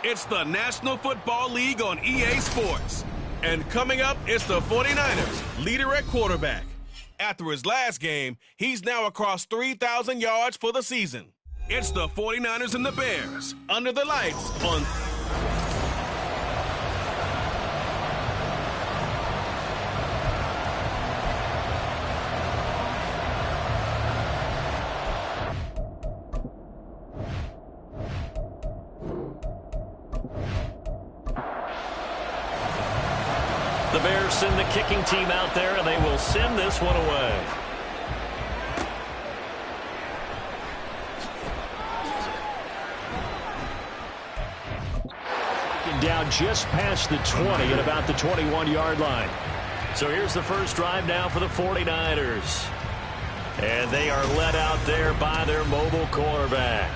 It's the National Football League on EA Sports. And coming up, it's the 49ers, leader at quarterback. After his last game, he's now across 3,000 yards for the season. It's the 49ers and the Bears, under the lights on... The Bears send the kicking team out there, and they will send this one away. Down just past the 20 at about the 21-yard line. So here's the first drive now for the 49ers. And they are led out there by their mobile quarterback.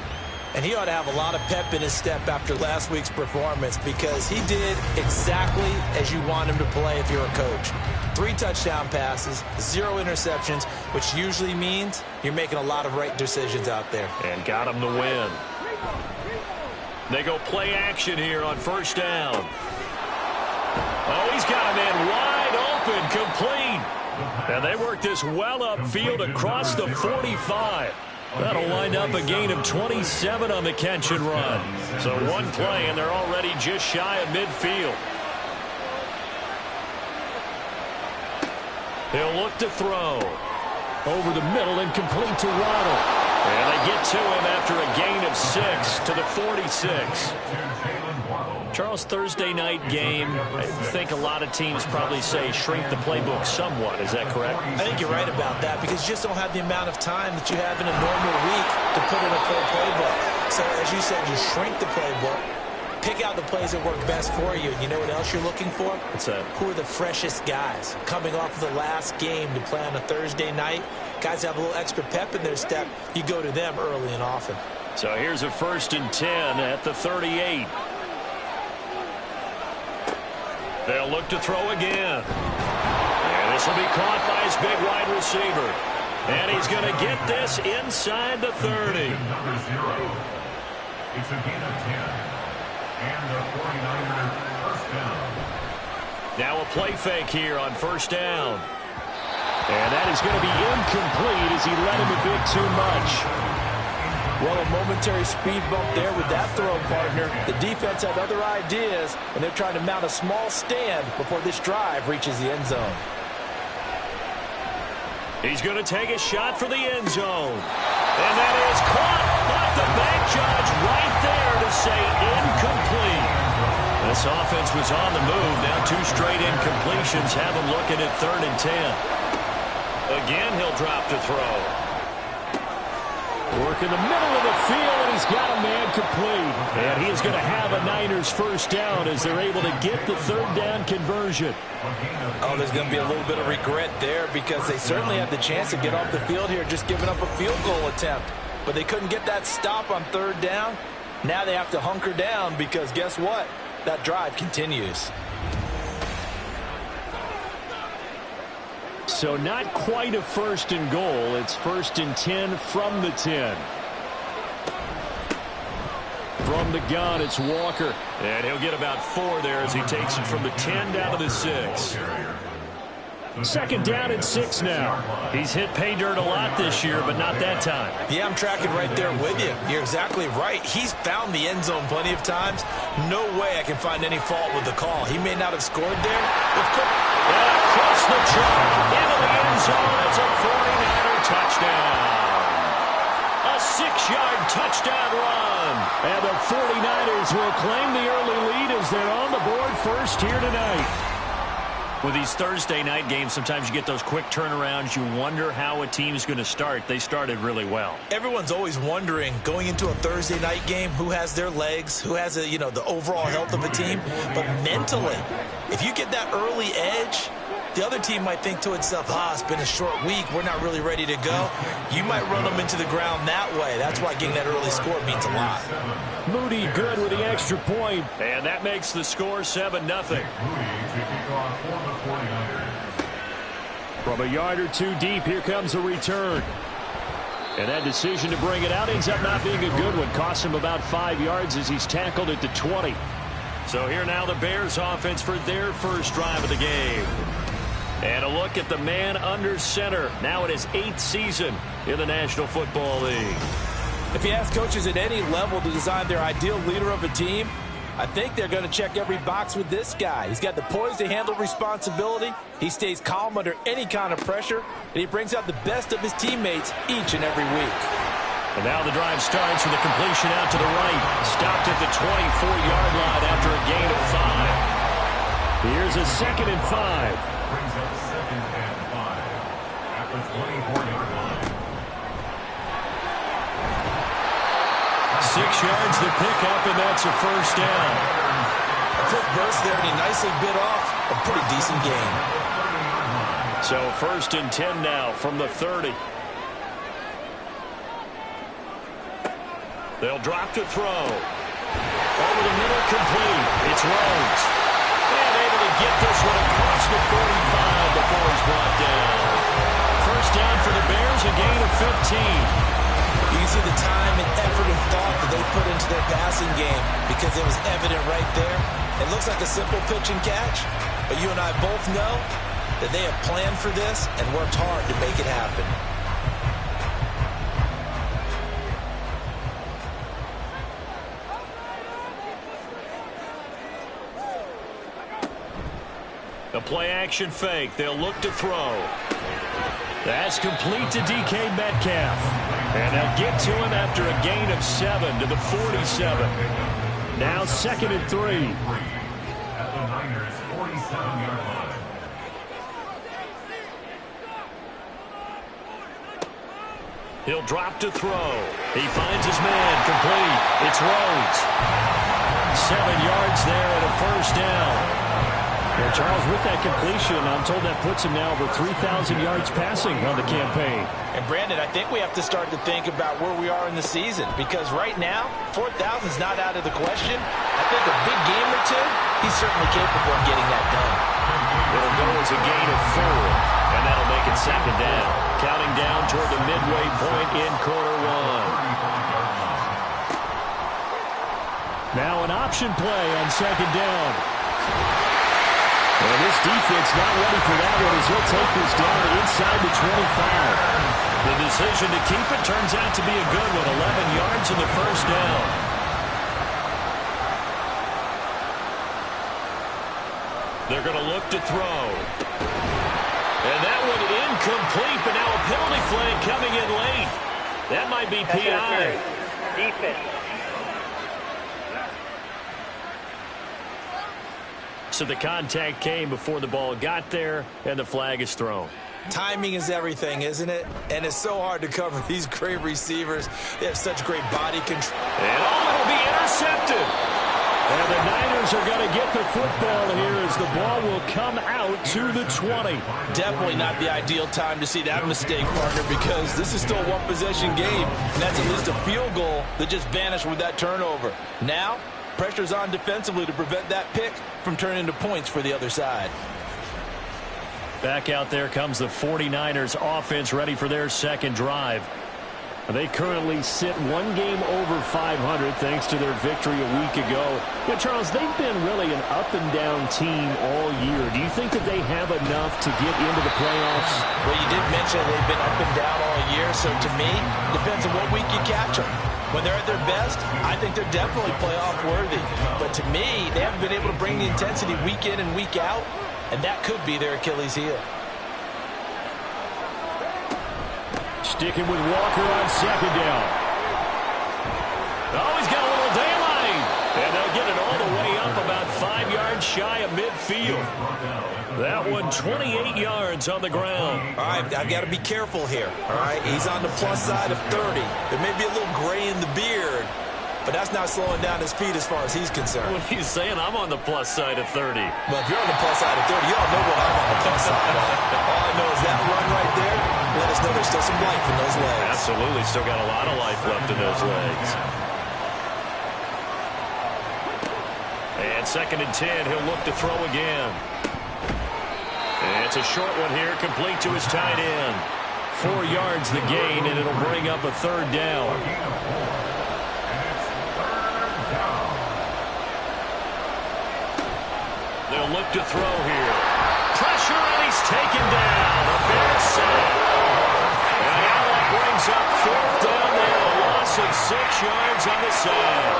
And he ought to have a lot of pep in his step after last week's performance, because he did exactly as you want him to play if you're a coach. 3 touchdown passes, 0 interceptions, which usually means you're making a lot of right decisions out there. And got him the win. They go play action here on first down. Oh, he's got him in wide open, complete. And they work this well upfield across the 45. That'll wind up a gain of 27 on the catch and run. So one play, and they're already just shy of midfield. He'll look to throw. Over the middle and complete to Waddle. And they get to him after a gain of 6 to the 46. Charles, Thursday night game, I think a lot of teams probably say shrink the playbook somewhat. Is that correct? I think you're right about that, because you just don't have the amount of time that you have in a normal week to put in a full playbook. So, as you said, you shrink the playbook, pick out the plays that work best for you. You know what else you're looking for? What's that? Who are the freshest guys coming off of the last game to play on a Thursday night? Guys have a little extra pep in their step. You go to them early and often. So here's a 1st and 10 at the 38. They'll look to throw again. And this will be caught by his big wide receiver. And he's going to get this inside the 30. Number 0. It's a gain of 10. And the 49ers first down. Now a play fake here on first down. And that is going to be incomplete as he let him a bit too much. Well, a momentary speed bump there with that throw, partner. The defense had other ideas, and they're trying to mount a small stand before this drive reaches the end zone. He's going to take a shot for the end zone. And that is caught off the back judge right there to say incomplete. This offense was on the move. Now 2 straight incompletions have him looking at 3rd and 10. Again, he'll drop to throw. Work in the middle of the field, and he's got a man complete. And he is going to have a Niners first down as they're able to get the 3rd down conversion. Oh, there's going to be a little bit of regret there, because they certainly had the chance to get off the field here, just giving up a field goal attempt. But they couldn't get that stop on 3rd down. Now they have to hunker down, because guess what? That drive continues. So not quite a 1st and goal. It's 1st and 10 from the 10. From the gun, it's Walker. And he'll get about 4 there as he takes it from the 10 down to the 6. 2nd down and 6 now. He's hit pay dirt a lot this year, but not that time. Yeah, I'm tracking right there with you. You're exactly right. He's found the end zone plenty of times. No way I can find any fault with the call. He may not have scored there. And across the track, into the end zone. It's a 49er touchdown. A 6-yard touchdown run. And the 49ers will claim the early lead as they're on the board first here tonight. With these Thursday night games, sometimes you get those quick turnarounds. You wonder how a team's going to start. They started really well. Everyone's always wondering, going into a Thursday night game, who has their legs, who has the overall health of a team. But mentally, if you get that early edge, the other team might think to itself, it's been a short week, we're not really ready to go. You might run them into the ground that way. That's why getting that early score means a lot. Moody good with the extra point. And that makes the score 7-0. From a yard or 2 deep, here comes a return. And that decision to bring it out ends up not being a good one. Cost him about 5 yards as he's tackled at the 20. So here now the Bears offense for their first drive of the game. And a look at the man under center. Now in his 8th season in the National Football League. If you ask coaches at any level to design their ideal leader of a team, I think they're going to check every box with this guy. He's got the poise to handle responsibility. He stays calm under any kind of pressure, and he brings out the best of his teammates each and every week. And now the drive starts with a completion out to the right. Stopped at the 24-yard line after a gain of 5. Here's a 2nd and 5. Brings up 2nd and 5 at the 24-yard line. 6 yards the pickup, and that's a first down. A quick burst there, and he nicely bit off a pretty decent gain. So 1st and 10 now from the 30. They'll drop to throw. Over the middle, complete. It's Rhodes. And able to get this one across the 45 before he's brought down. First down for the Bears, a gain of 15. You can see the time and effort and thought that they put into their passing game because it was evident right there. It looks like a simple pitch and catch, but you and I both know that they have planned for this and worked hard to make it happen. A play-action fake. They'll look to throw. That's complete to DK Metcalf. And they'll get to him after a gain of 7 to the 47. Now 2nd and 3. At the Niners' 47-yard line. He'll drop to throw. He finds his man. Complete. It's Rhodes. 7 yards there and a first down. Well, Charles, with that completion, I'm told that puts him now over 3,000 yards passing on the campaign. And, Brandon, I think we have to start to think about where we are in the season because right now, 4,000 is not out of the question. I think a big game or two, he's certainly capable of getting that done. It'll go as a gain of 4, and that'll make it 2nd down. Counting down toward the midway point in quarter 1. Now an option play on 2nd down. And this defense not ready for that one as he'll take this down inside the 25. The decision to keep it turns out to be a good one. 11 yards in the first down. They're going to look to throw. And that one incomplete, but now a penalty flag coming in late. That might be PI. Defense. So the contact came before the ball got there, and the flag is thrown. Timing is everything, isn't it? And it's so hard to cover these great receivers. They have such great body control. And it'll be intercepted. And the Niners are going to get the football here as the ball will come out to the 20. Definitely not the ideal time to see that mistake, partner, because this is still a one-possession game, and that's at least a field goal that just vanished with that turnover. Now, pressure's on defensively to prevent that pick from turning into points for the other side. Back out there comes the 49ers offense ready for their second drive. They currently sit one game over 500 thanks to their victory a week ago. Yeah, Charles, they've been really an up-and-down team all year. Do you think that they have enough to get into the playoffs? Well, you did mention they've been up and down all year, so to me, depends on what week you catch them. When they're at their best, I think they're definitely playoff worthy. But to me, they haven't been able to bring the intensity week in and week out, and that could be their Achilles heel. Sticking with Walker on second down. Oh, he's got a little daylight. And they'll get it all the way up about 5 yards shy of midfield. That one 28 yards on the ground. All right, I've got to be careful here. All right, he's on the plus side of 30. There may be a little gray in the beard, but that's not slowing down his speed as far as he's concerned. What he's saying, I'm on the plus side of 30. Well, if you're on the plus side of 30, you all know what I'm on the plus side of. All I know is that run right there, let us know there's still some life in those legs. Absolutely, still got a lot of life left in those legs. And 2nd and 10, he'll look to throw again. And it's a short one here, complete to his tight end. 4 yards the gain, and it'll bring up a third down. They'll look to throw here. Pressure, and he's taken down. The Bears sack. And now that brings up 4th down there. A loss of 6 yards on the sack.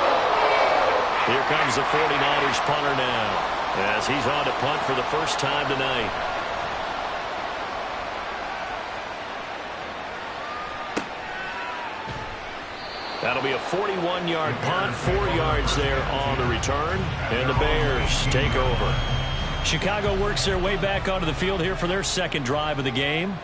Here comes the 49ers punter now, as he's on to punt for the first time tonight. That'll be a 41-yard punt, 4 yards there on the return, and the Bears take over. Chicago works their way back onto the field here for their second drive of the game.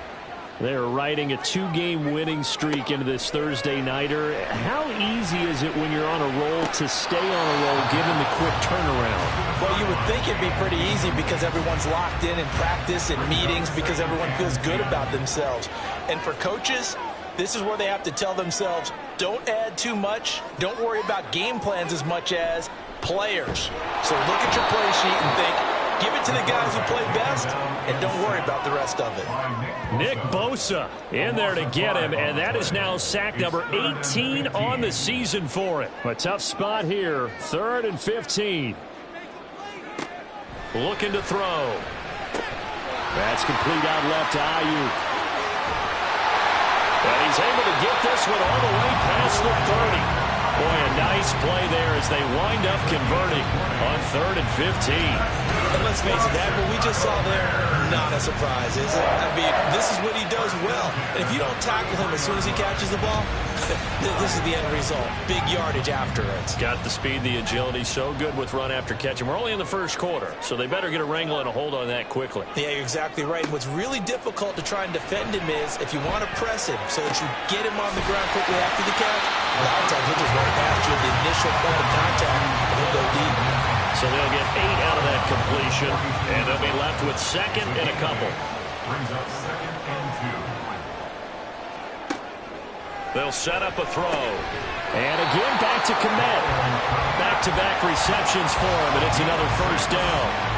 They're riding a 2-game winning streak into this Thursday nighter. How easy is it when you're on a roll to stay on a roll given the quick turnaround? Well, you would think it'd be pretty easy because everyone's locked in practice and meetings because everyone feels good about themselves. And for coaches, this is where they have to tell themselves, don't add too much. Don't worry about game plans as much as players. So look at your play sheet and think, give it to the guys who play best, and don't worry about the rest of it. Nick Bosa in there to get him, and that is now sack number 18 on the season for it. A tough spot here, 3rd and 15. Looking to throw. That's complete out left to Ayuk. And he's able to get this one all the way past the 30. Boy, a nice play there as they wind up converting on 3rd and 15. And let's face it, that what we just saw there, not a surprise, is it? I mean, this is what he does well. And if you don't tackle him as soon as he catches the ball, this is the end result. Big yardage after it. Got the speed, the agility, so good with run after catch. And we're only in the first quarter, so they better get a wrangle and a hold on that quickly. Yeah, you're exactly right. And what's really difficult to try and defend him is if you want to press him so that you get him on the ground quickly after the catch, a lot of times he'll just run past you at the initial point of contact and he'll go deep. So they'll get 8 out of that completion, and they'll be left with 2nd and a couple. Brings up 2nd and 2. They'll set up a throw. And again, back to Komet. Back-to-back receptions for him, and it's another first down.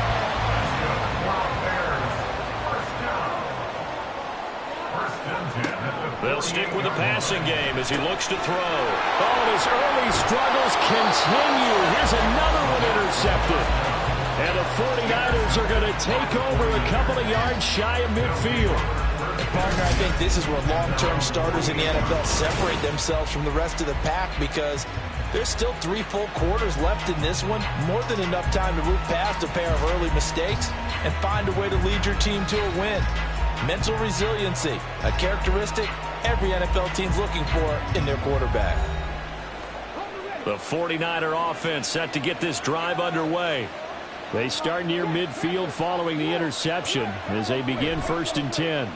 They'll stick with the passing game as he looks to throw. Oh, and his early struggles continue. Here's another one intercepted. And the 49ers are going to take over a couple of yards shy of midfield. And partner, I think this is where long-term starters in the NFL separate themselves from the rest of the pack because there's still 3 full quarters left in this one. More than enough time to move past a pair of early mistakes and find a way to lead your team to a win. Mental resiliency, a characteristic every NFL team's looking for in their quarterback. The 49er offense set to get this drive underway. They start near midfield following the interception as they begin 1st and 10.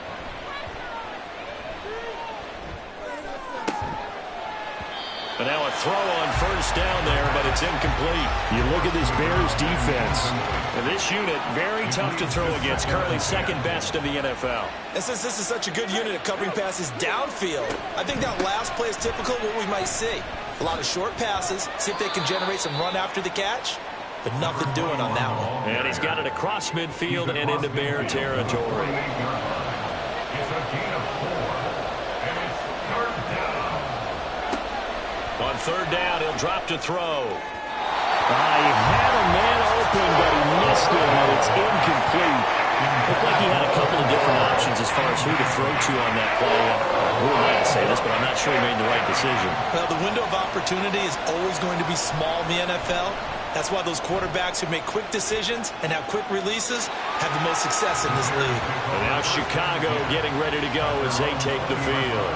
But now a throw on 1st down there, but it's incomplete. You look at this Bears defense. And this unit, very tough to throw against. Currently 2nd best in the NFL. And since this is such a good unit at covering passes downfield, I think that last play is typical of what we might see. A lot of short passes, see if they can generate some run after the catch, but nothing doing on that one. And he's got it across midfield and into Bear territory. It's a gain of 4, and it's 3rd down. On 3rd down, he'll drop to throw. He had a man open, but he missed it, and it's incomplete. Looked like he had a couple of different options as far as who to throw to on that play. Who am I to say this, but I'm not sure he made the right decision. Well, the window of opportunity is always going to be small in the NFL. That's why those quarterbacks who make quick decisions and have quick releases have the most success in this league. And now Chicago getting ready to go as they take the field.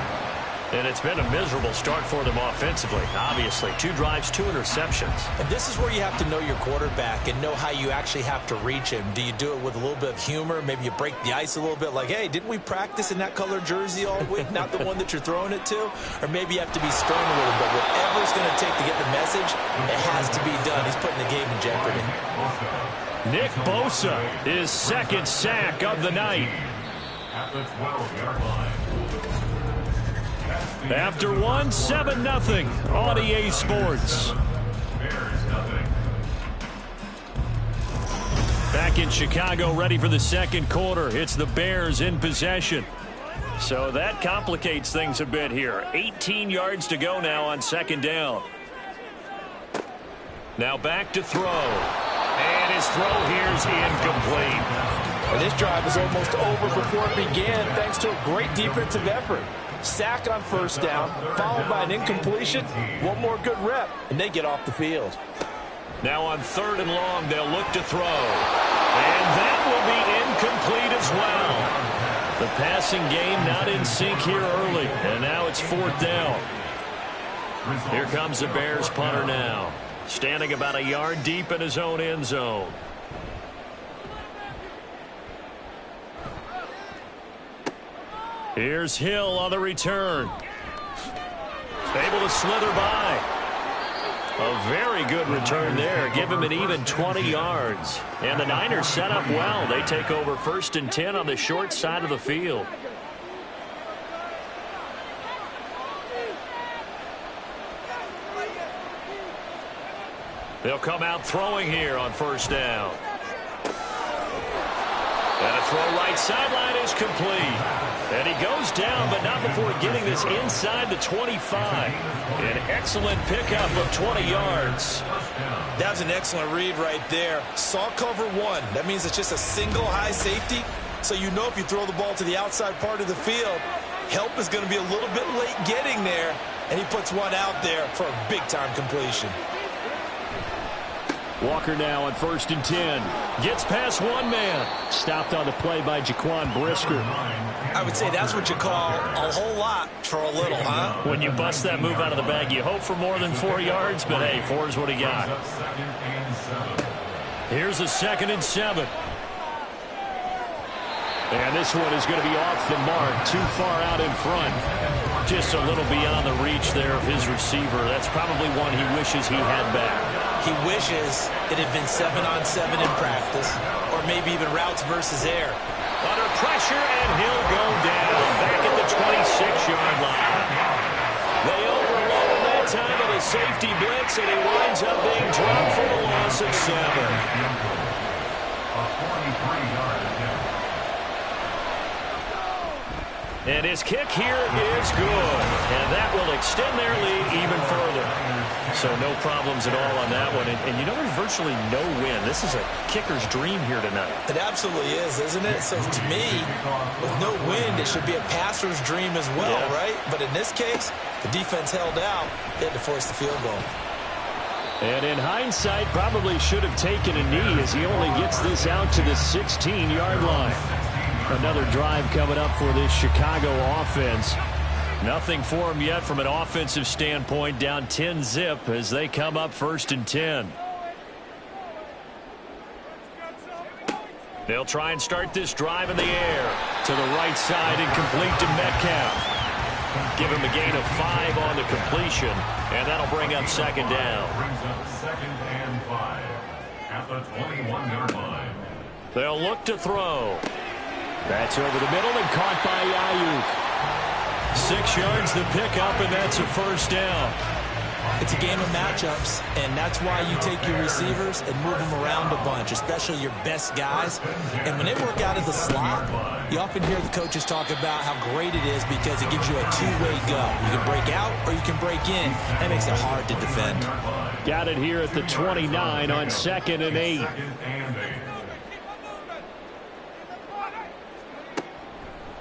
And it's been a miserable start for them offensively, obviously. 2 drives, 2 interceptions. And this is where you have to know your quarterback and know how you actually have to reach him. Do you do it with a little bit of humor? Maybe you break the ice a little bit like, hey, didn't we practice in that color jersey all week, not the one that you're throwing it to? Or maybe you have to be stern a little bit. Whatever it's going to take to get the message, it has to be done. He's putting the game in jeopardy. Nick Bosa, his 2nd sack of the night. At the 12-yard line. After 1, 7-0 on EA Sports. Bears nothing. Back in Chicago, ready for the 2nd quarter. It's the Bears in possession. So that complicates things a bit here. 18 yards to go now on second down. Now back to throw. And his throw here is incomplete. And this drive is almost over before it began thanks to a great defensive effort. Sack on first down, followed by an incompletion. One more good rep, and they get off the field. Now on third and long, they'll look to throw. And that will be incomplete as well. The passing game not in sync here early. And now it's fourth down. Here comes the Bears punter now. Standing about a yard deep in his own end zone. Here's Hill on the return. Able to slither by. A very good return there. Give him an even 20 yards. And the Niners set up well. They take over 1st and 10 on the short side of the field. They'll come out throwing here on first down. And a throw right sideline is complete. And he goes down, but not before getting this inside the 25. An excellent pickup of 20 yards. That was an excellent read right there. Saw cover one. That means it's just a single high safety. So you know if you throw the ball to the outside part of the field, help is going to be a little bit late getting there. And he puts one out there for a big-time completion. Walker now on 1st and 10. Gets past one man. Stopped on the play by Jaquan Brisker. I would say that's what you call a whole lot for a little, huh? When you bust that move out of the bag, you hope for more than 4 yards, but hey, 4 is what he got. Here's a 2nd and 7. And this one is going to be off the mark, too far out in front. Just a little beyond the reach there of his receiver. That's probably one he wishes he had back. He wishes it had been 7-on-7 in practice, or maybe even routes versus air. Under pressure, and he'll go down back at the 26-yard line. They overload him that time with a safety blitz, and he winds up being dropped for a loss of 7. A 43-yard attempt. And his kick here is good, and that will extend their lead even further. So no problems at all on that one. And you know, there's virtually no win. This is a kicker's dream here tonight. It absolutely is, isn't it? So to me, with no wind, it should be a passer's dream as well, right? But in this case, the defense held out. They had to force the field goal. And in hindsight, probably should have taken a knee as he only gets this out to the 16-yard line. Another drive coming up for this Chicago offense. Nothing for them yet from an offensive standpoint. Down 10-zip as they come up 1st and 10. They'll try and start this drive in the air. To the right side and complete to Metcalf. Give him a gain of 5 on the completion. And that'll bring up 2nd down. Brings up 2nd and 5 at the 21-yard line. They'll look to throw. That's over the middle and caught by Ayuk. 6 yards the pickup, and that's a 1st down. It's a game of matchups, and that's why you take your receivers and move them around a bunch, especially your best guys. And when they work out of the slot, you often hear the coaches talk about how great it is because it gives you a two-way go. You can break out or you can break in. That makes it hard to defend. Got it here at the 29 on 2nd and 8.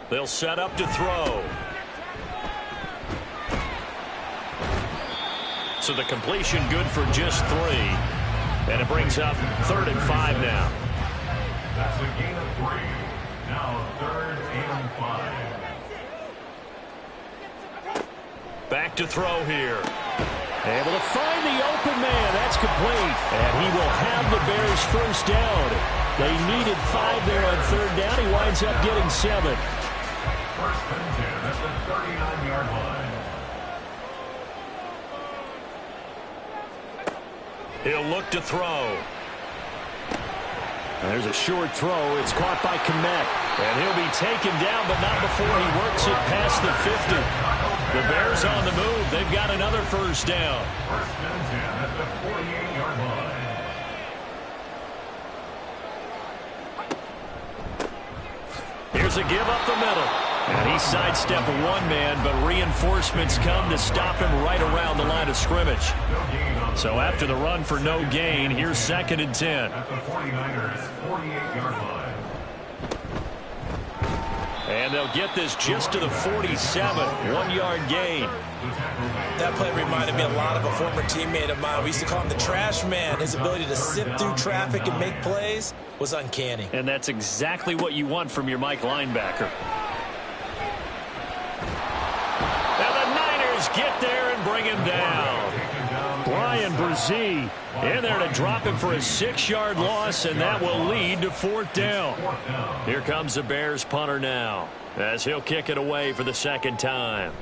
They'll set up to throw. So the completion good for just 3. And it brings up 3rd and 5 now. That's a gain of 3. Now 3rd and 5. Back to throw here. Able to find the open man. That's complete. And he will have the Bears 1st down. They needed 5 there on 3rd down. He winds up getting 7. 1st and 10 at the 39-yard line. He'll look to throw. There's a short throw. It's caught by Kmet. And he'll be taken down, but not before he works it past the 50. The Bears on the move. They've got another 1st down. 1st and 10 at the 48-yard line. Here's a give up the middle. And he sidestepped one man, but reinforcements come to stop him right around the line of scrimmage. So after the run for no gain, here's 2nd and 10. At the 49ers, 48-yard line. And they'll get this just to the 47, 1-yard gain. That play reminded me a lot of a former teammate of mine. We used to call him the trash man. His ability to sift through traffic and make plays was uncanny. And that's exactly what you want from your Mike linebacker. And the Niners get there and bring him down. Brian Brzee in there to drop him for a 6-yard loss, and that will lead to 4th down. Here comes the Bears punter now, as he'll kick it away for the 2nd time.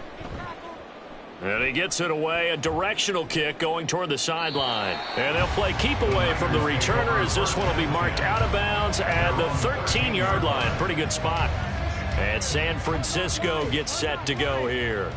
And he gets it away, a directional kick going toward the sideline. And they'll play keep away from the returner, as this one will be marked out of bounds at the 13-yard line. Pretty good spot. And San Francisco gets set to go here.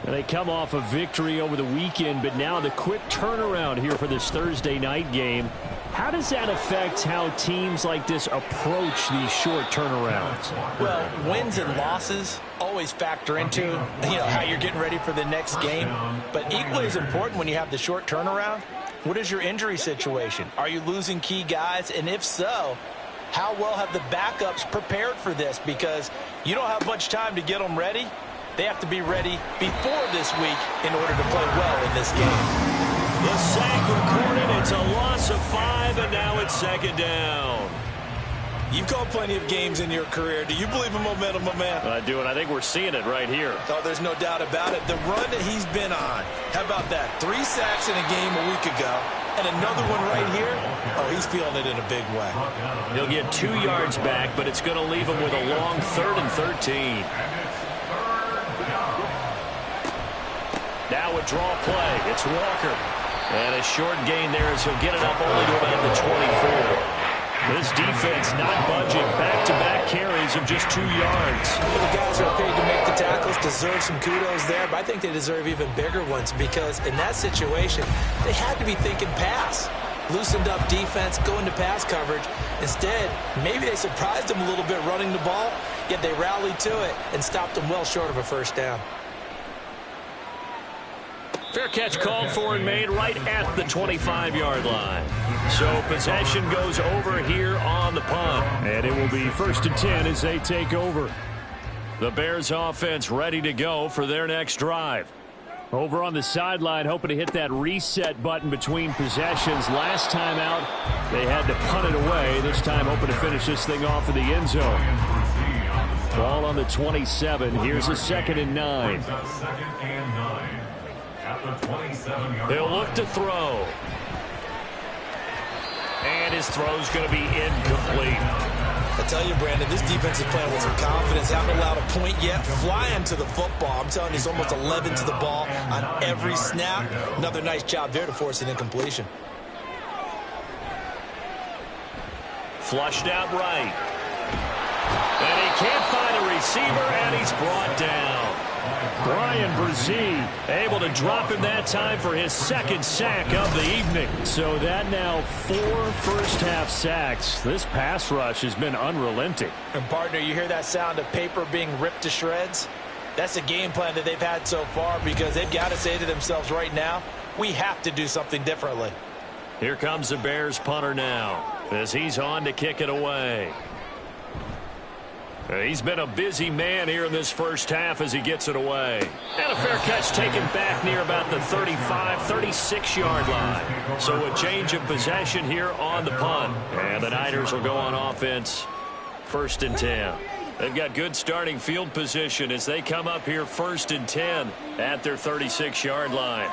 And they come off a victory over the weekend, but now the quick turnaround here for this Thursday night game. How does that affect how teams like this approach these short turnarounds? Well, wins and losses always factor into, how you're getting ready for the next game. But equally as important when you have the short turnaround, what is your injury situation? Are you losing key guys? And if so, how well have the backups prepared for this? Because you don't have much time to get them ready. They have to be ready before this week in order to play well in this game. The sack recorded. It's a loss of 5, and now it's 2nd down. You've called plenty of games in your career. Do you believe in momentum, my man? I do, and I think we're seeing it right here. Oh, there's no doubt about it. The run that he's been on. How about that? 3 sacks in a game a week ago, and another one right here. Oh, he's feeling it in a big way. He'll get 2 yards back, but it's going to leave him with a long 3rd and 13. Now a draw play. It's Walker. And a short gain there as he'll get it up only to about the 24. This defense not budging. Back-to-back carries of just 2 yards. The guys who are paid to make the tackles deserve some kudos there, but I think they deserve even bigger ones because in that situation, they had to be thinking pass. Loosened up defense, go into pass coverage. Instead, maybe they surprised them a little bit running the ball, yet they rallied to it and stopped them well short of a 1st down. Fair catch called for and made right at the 25-yard line. So possession goes over here on the punt. And it will be 1st and 10 as they take over. The Bears offense ready to go for their next drive. Over on the sideline, hoping to hit that reset button between possessions. Last time out, they had to punt it away. This time hoping to finish this thing off in the end zone. Ball on the 27. Here's a 2nd and 9. They'll look to throw. And his throw's going to be incomplete. I tell you, Brandon, this defense is playing with some confidence. Haven't allowed a point yet. Flying to the football. I'm telling you, he's almost 11 to the ball on every snap. Another nice job there to force an incompletion. Flushed out right. And he can't find a receiver, and he's brought down. Brian Brzee able to drop him that time for his 2nd sack of the evening. So that now 4 first-half sacks. This pass rush has been unrelenting. And, partner, you hear that sound of paper being ripped to shreds? That's the game plan that they've had so far because they've got to say to themselves right now, we have to do something differently. Here comes the Bears punter now as he's on to kick it away. He's been a busy man here in this 1st half as he gets it away. And a fair catch taken back near about the 35, 36-yard line. So a change of possession here on the punt. And the Niners will go on offense 1st and 10. They've got good starting field position as they come up here 1st and 10 at their 36-yard line.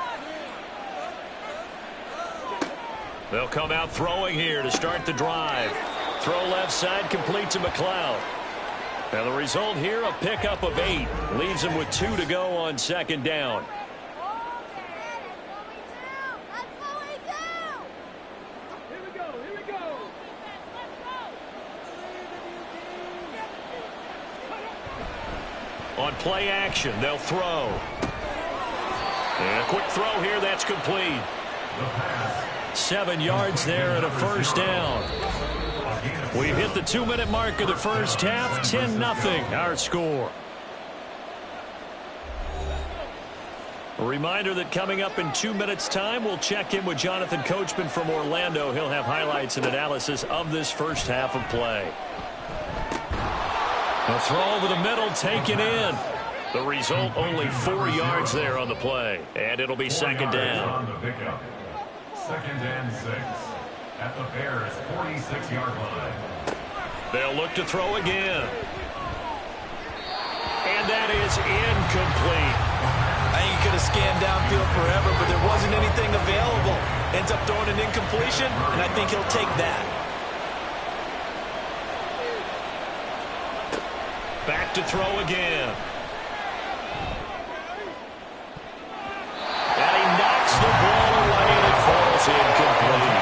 They'll come out throwing here to start the drive. Throw left side complete to McLeod. And the result here, a pickup of 8. Leaves him with 2 to go on 2nd down. On play action, they'll throw. And a quick throw here, that's complete. 7 yards there and a 1st down. We've hit the 2-minute mark of the 1st half, 10-0 our score. A reminder that coming up in 2 minutes' time, we'll check in with Jonathan Coachman from Orlando. He'll have highlights and analysis of this first half of play. A throw over the middle taken in. The result, only 4 yards there on the play. And it'll be second down. On the pickup. 2nd and 6 at the Bears' 46-yard line. They'll look to throw again. And that is incomplete. I think he could have scanned downfield forever, but there wasn't anything available. Ends up throwing an incompletion, and I think he'll take that. Back to throw again. And he knocks the ball away, and it falls incomplete.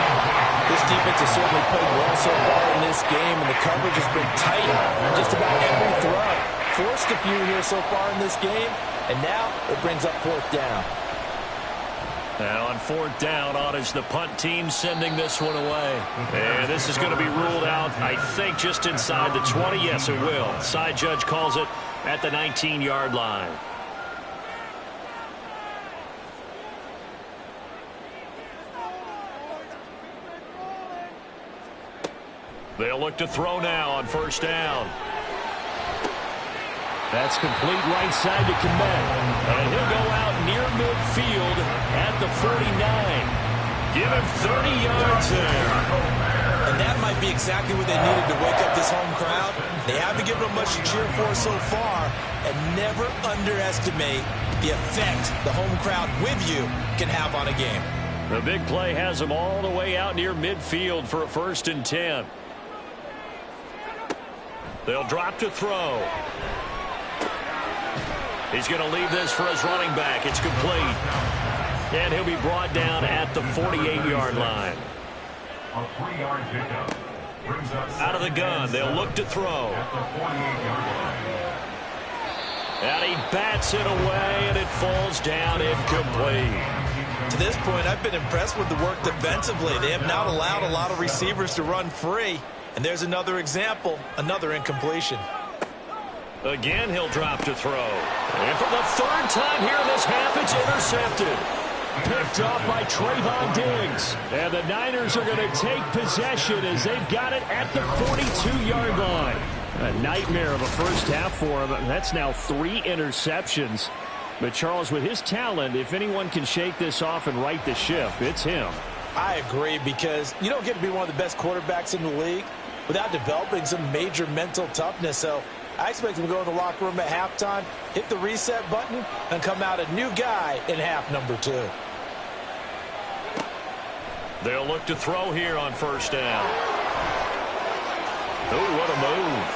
This defense has certainly played well so far in this game, and the coverage has been tight on just about every throw. Forced a few here so far in this game, and now it brings up 4th down. Now on 4th down, on is the punt team sending this one away. And this is going to be ruled out, I think, just inside the 20. Yes, it will. Side judge calls it at the 19-yard line. They'll look to throw now on 1st down. That's complete right side to Komet. And he'll go out near midfield at the 49. Give him 30 yards there. And that might be exactly what they needed to wake up this home crowd. They haven't given them much to cheer for so far. And never underestimate the effect the home crowd with you can have on a game. The big play has them all the way out near midfield for a 1st and 10. They'll drop to throw. He's going to leave this for his running back. It's complete. And he'll be brought down at the 48-yard line. A 3-yard pickup brings up out of the gun. They'll look to throw. At the 48-yard line. And he bats it away, and it falls down incomplete. To this point, I've been impressed with the work defensively. They have not allowed a lot of receivers to run free. And there's another example, another incompletion. Again, he'll drop to throw. And for the 3rd time here in this half, it's intercepted. Picked off by Trayvon Diggs. And the Niners are going to take possession as they've got it at the 42-yard line. A nightmare of a first half for him. That's now 3 interceptions. But Charles, with his talent, if anyone can shake this off and right the ship, it's him. I agree, because you don't get to be one of the best quarterbacks in the league without developing some major mental toughness. So I expect him to go in the locker room at halftime, hit the reset button, and come out a new guy in half number 2. They'll look to throw here on 1st down. Oh, what a move.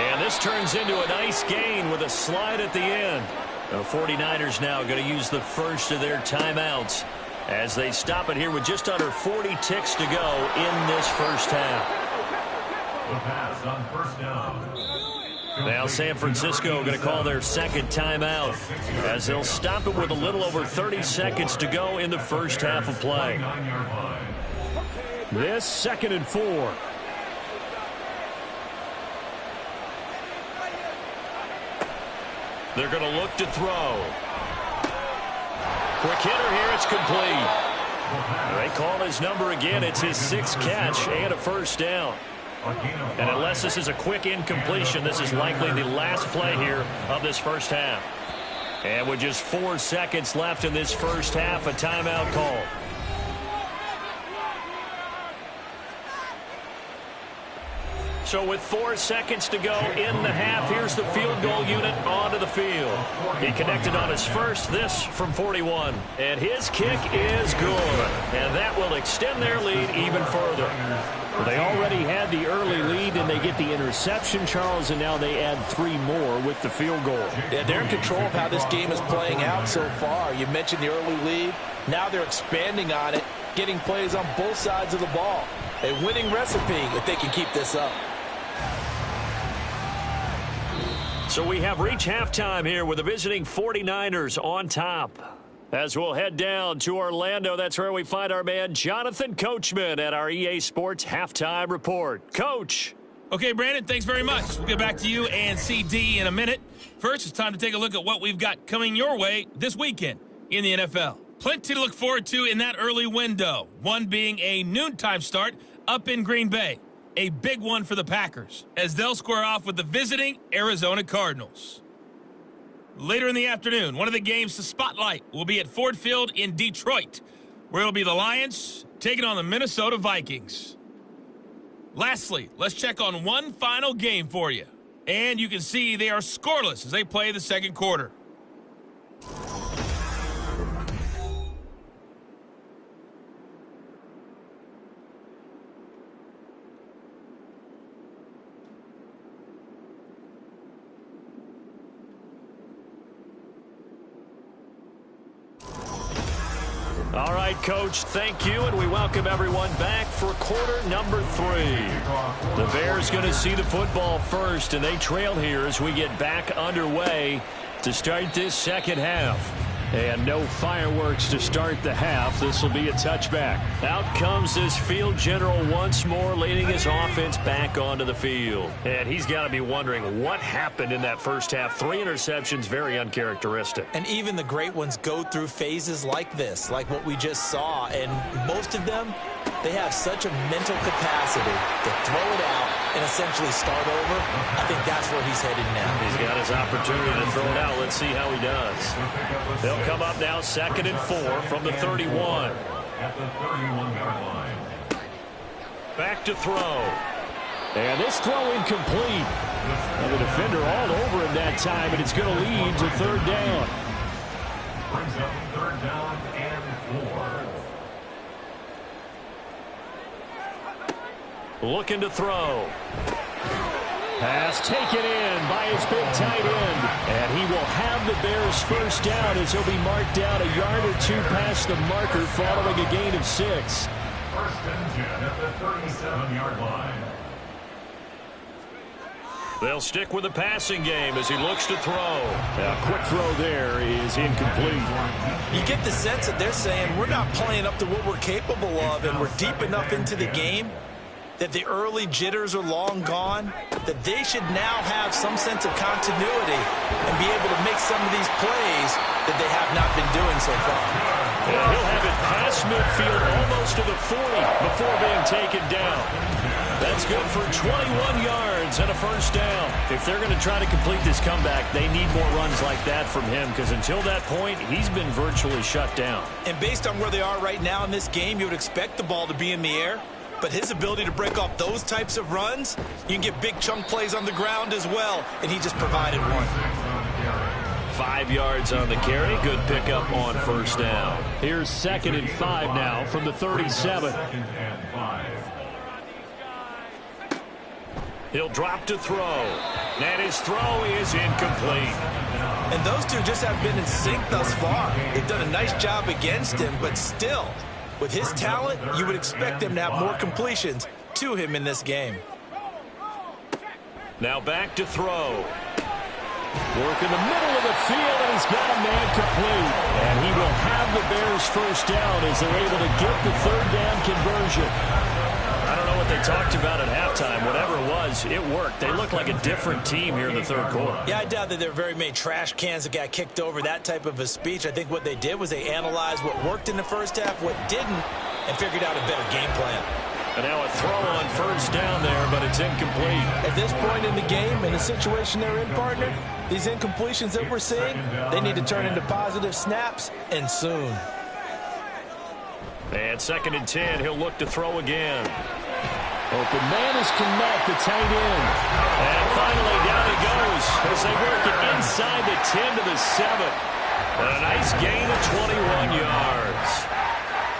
And this turns into a nice gain with a slide at the end. The 49ers now going to use the first of their timeouts as they stop it here with just under 40 ticks to go in this first half. The pass on 1st down. Now San Francisco going to call their 2nd timeout as they'll stop it with a little over 30 seconds to go in the first half of play. This 2nd and 4. They're going to look to throw. Quick hitter here, it's complete. They call his number again. It's his 6th catch and a 1st down. And unless this is a quick incompletion, this is likely the last play here of this first half. And with just 4 seconds left in this first half, a timeout call. So with 4 seconds to go in the half, here's the field goal unit onto the field. He connected on his first, this from 41. And his kick is good. And that will extend their lead even further. They already had the early lead, and they get the interception, Charles, and now they add 3 more with the field goal. Yeah, they're in control of how this game is playing out so far. You mentioned the early lead. Now they're expanding on it, getting plays on both sides of the ball. A winning recipe if they can keep this up. So we have reached halftime here with the visiting 49ers on top. As we'll head down to Orlando, that's where we find our man Jonathan Coachman at our EA Sports Halftime Report. Coach. Okay, Brandon, thanks very much. We'll get back to you and CD in a minute. First, it's time to take a look at what we've got coming your way this weekend. in the NFL. Plenty to look forward to in that early window. One being a noontime start up in Green Bay. A big one for the Packers as they'll square off with the visiting Arizona Cardinals. Later in the afternoon, one of the games to spotlight will be at Ford Field in Detroit, where it'll be the Lions taking on the Minnesota Vikings. Lastly, let's check on one final game for you. And you can see they are scoreless as they play the second quarter. All right, Coach, thank you, and we welcome everyone back for quarter number 3. The Bears going to see the football first, and they trail here as we get back underway to start this second half. And no fireworks to start the half. This will be a touchback. Out comes this field general once more, leading his offense back onto the field. And he's got to be wondering what happened in that first half. 3 interceptions, very uncharacteristic. And even the great ones go through phases like this, like what we just saw. And most of them, they have such a mental capacity to throw it out and essentially start over. I think that's where he's headed now. He's got his opportunity to throw it out. Let's see how he does. They'll come up now 2nd and 4 from the 31. At the 31-yard line. Back to throw. And this throw incomplete. And the defender all over him that time, and it's going to lead to 3rd down. Brings up 3rd down and 4. Looking to throw. Pass taken in by his big tight end. And he will have the Bears first down as he'll be marked down a yard or 2 past the marker following a gain of 6. 1st and 10 at the 37-yard line. They'll stick with the passing game as he looks to throw. A quick throw there is incomplete. You get the sense that they're saying we're not playing up to what we're capable of, and we're deep enough into the game that the early jitters are long gone, that they should now have some sense of continuity and be able to make some of these plays that they have not been doing so far. Yeah, he'll have it past midfield almost to the 40 before being taken down. That's good for 21 yards and a first down. If they're going to try to complete this comeback, they need more runs like that from him, because until that point, he's been virtually shut down. And based on where they are right now in this game, you would expect the ball to be in the air. But his ability to break off those types of runs, you can get big chunk plays on the ground as well, and he just provided one. 5 yards on the carry. Good pickup on first down. Here's 2nd and 5 now from the 37. 2nd and 5. He'll drop to throw. And his throw is incomplete. And those two just have been in sync thus far. They've done a nice job against him, but still, with his talent, you would expect him to have more completions to him in this game. Now back to throw. Work in the middle of the field, and he's got a man complete. And he will have the Bears first down as they're able to get the 3rd down conversion. I don't know what they talked about at halftime. Whatever it was, it worked. They look like a different team here in the 3rd quarter. Yeah, I doubt that there are very many trash cans that got kicked over, that type of a speech. I think what they did was they analyzed what worked in the first half, what didn't, and figured out a better game plan. And now a throw on first down there, but it's incomplete. At this point in the game, in the situation they're in, partner, these incompletions that we're seeing, they need to turn into positive snaps, and soon. And 2nd and 10, he'll look to throw again. Open man is Connect, the tight end. And finally down he goes as they work it inside the 10 to the 7. And a nice gain of 21 yards.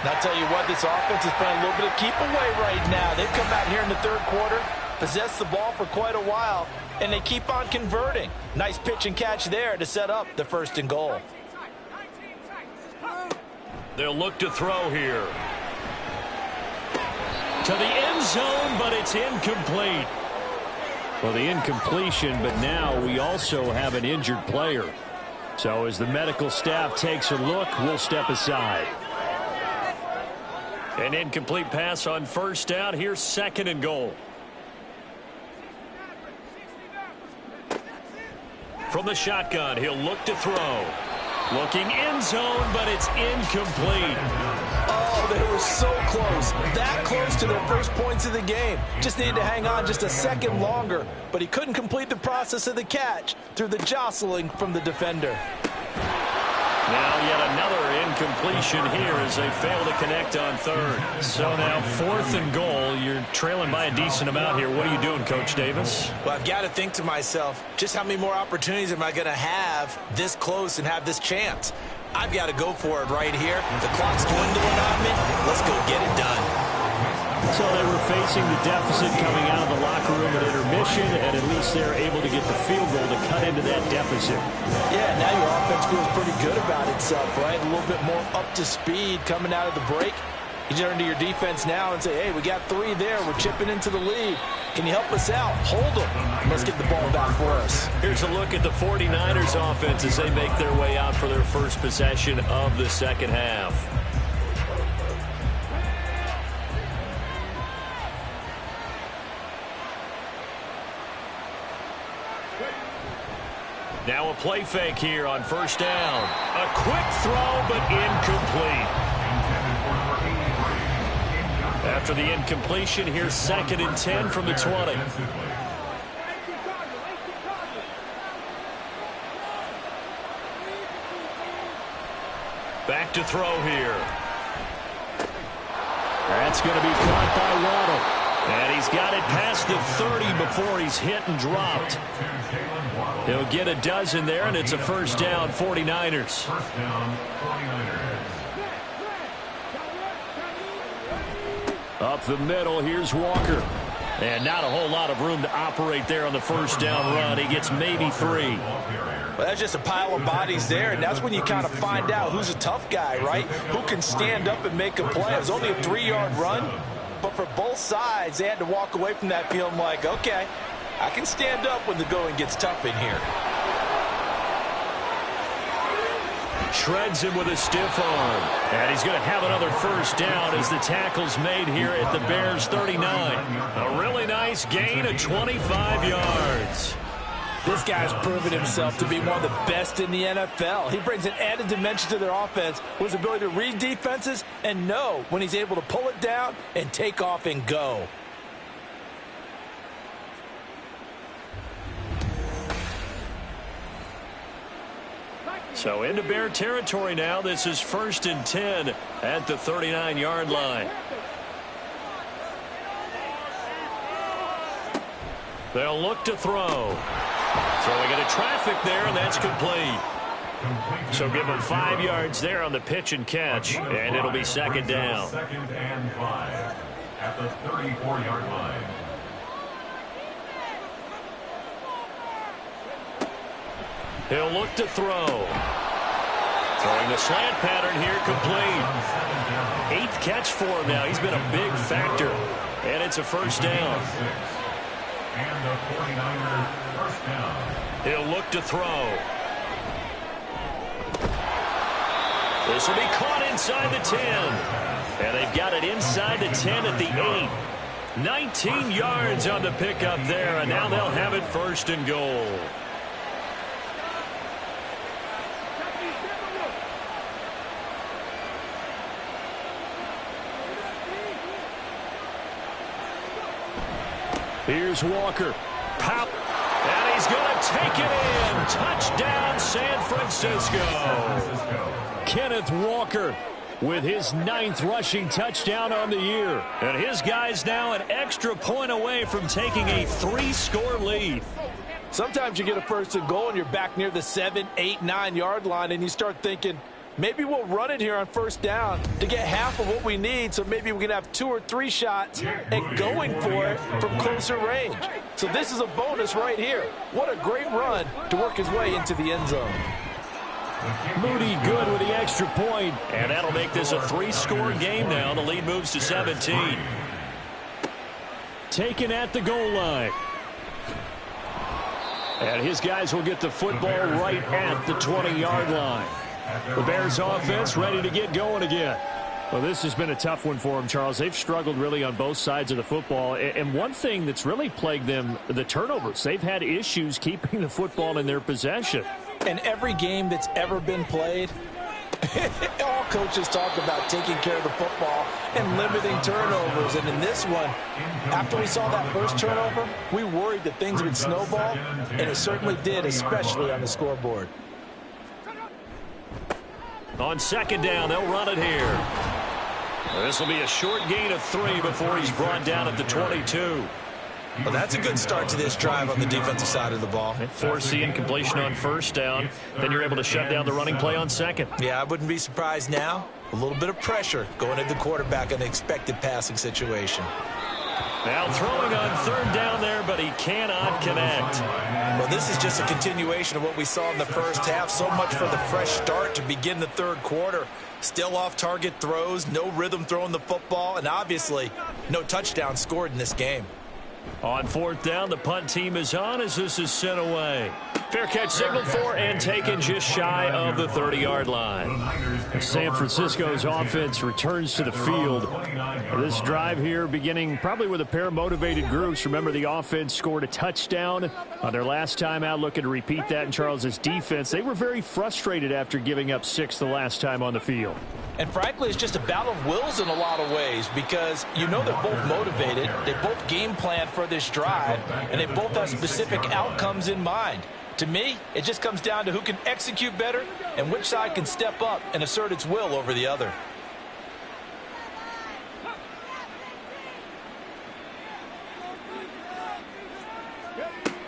And I'll tell you what, this offense is playing a little bit of keep away right now. They've come out here in the 3rd quarter, possessed the ball for quite a while, and they keep on converting. Nice pitch and catch there to set up the 1st and goal. They'll look to throw here. To the end zone, but it's incomplete. Well, the incompletion, but now we also have an injured player. So as the medical staff takes a look, we'll step aside. An incomplete pass on first down. Here's 2nd and goal. From the shotgun, he'll look to throw. Looking end zone, but it's incomplete. Oh, they were so close. That close to their first points of the game. Just needed to hang on just a second longer, but he couldn't complete the process of the catch through the jostling from the defender. Now yet another incompletion here as they fail to connect on third. So now 4th and goal. You're trailing by a decent amount here. What are you doing, Coach Davis? Well, I've got to think to myself, just how many more opportunities am I going to have this close and have this chance? I've got to go for it right here. The clock's dwindling on me. Let's go get it done. So they were facing the deficit coming out of the locker room at intermission, and at least they're able to get the field goal to cut into that deficit. Yeah, now your offense feels pretty good about itself, right? A little bit more up to speed coming out of the break. You turn to your defense now and say, hey, we got 3 there. We're chipping into the lead. Can you help us out? Hold them. Let's get the ball back for us. Here's a look at the 49ers offense as they make their way out for their first possession of the second half. Now a play fake here on first down. A quick throw, but incomplete. After the incompletion, here's 2nd and 10 from the 20. Back to throw here. That's going to be caught by Waddle. And he's got it past the 30 before he's hit and dropped. He'll get a dozen there, and it's a first down, 49ers. First down, 49ers. Up the middle, here's Walker. And not a whole lot of room to operate there on the first down run. He gets maybe 3. Well, that's just a pile of bodies there, and that's when you kind of find out who's a tough guy, right? Who can stand up and make a play. It was only a 3-yard run, but for both sides, they had to walk away from that feeling like, okay, I can stand up when the going gets tough in here. Shreds him with a stiff arm. And he's going to have another first down as the tackle's made here at the Bears' 39. A really nice gain of 25 yards. This guy's proven himself to be one of the best in the NFL. He brings an added dimension to their offense with his ability to read defenses and know when he's able to pull it down and take off and go. So into Bear territory now. This is 1st and 10 at the 39-yard line. They'll look to throw. Throwing into traffic there, and that's complete. So give him 5 yards there on the pitch and catch, and it'll be 2nd down. 2nd and 5 at the 34-yard line. He'll look to throw. Throwing the slant pattern here, complete. 8th catch for him now. He's been a big factor, and it's a first down. And the 49ers first down. He'll look to throw. This will be caught inside the 10. And they've got it inside the 10 at the 8. 19 yards on the pickup there, and now they'll have it 1st and goal. Here's Walker. Pop. And he's going to take it in. Touchdown, San Francisco. Kenneth Walker with his 9th rushing touchdown on the year. And his guy's now an extra point away from taking a 3-score lead. Sometimes you get a 1st and goal and you're back near the 7, 8, 9-yard line, and you start thinking, maybe we'll run it here on 1st down to get half of what we need, so maybe we can have 2 or 3 shots at going for it from closer range. So this is a bonus right here. What a great run to work his way into the end zone. Moody good with the extra point, and that'll make this a 3-score game now. The lead moves to 17. Taken at the goal line. And his guys will get the football right at the 20-yard line. The Bears offense ready to get going again. Well, this has been a tough one for them, Charles. They've struggled really on both sides of the football. And one thing that's really plagued them, the turnovers. They've had issues keeping the football in their possession. In every game that's ever been played, all coaches talk about taking care of the football and limiting turnovers. And in this one, after we saw that first turnover, we worried that things would snowball, and it certainly did, especially on the scoreboard. On second down, they'll run it here. This will be a short gain of 3 before he's brought down at the 22. Well, that's a good start to this drive on the defensive side of the ball. Force the incompletion on first down. Then you're able to shut down the running play on second. Yeah, I wouldn't be surprised now. A little bit of pressure going at the quarterback in an expected passing situation. Now throwing on third down there, but he cannot connect. Well, this is just a continuation of what we saw in the first half. So much for the fresh start to begin the third quarter. Still off-target throws, no rhythm throwing the football, and obviously no touchdown scored in this game. On fourth down, the punt team is on as this is sent away. Fair catch signaled for and taken just shy of the 30-yard line. San Francisco's offense returns to the field. This drive here beginning probably with a pair of motivated groups. Remember, the offense scored a touchdown on their last time out, looking to repeat that in Charles's defense. They were very frustrated after giving up 6 the last time on the field. And frankly, it's just a battle of wills in a lot of ways because you know they're both motivated, they both game plan for this drive, and they both have specific outcomes in mind. To me, it just comes down to who can execute better and which side can step up and assert its will over the other.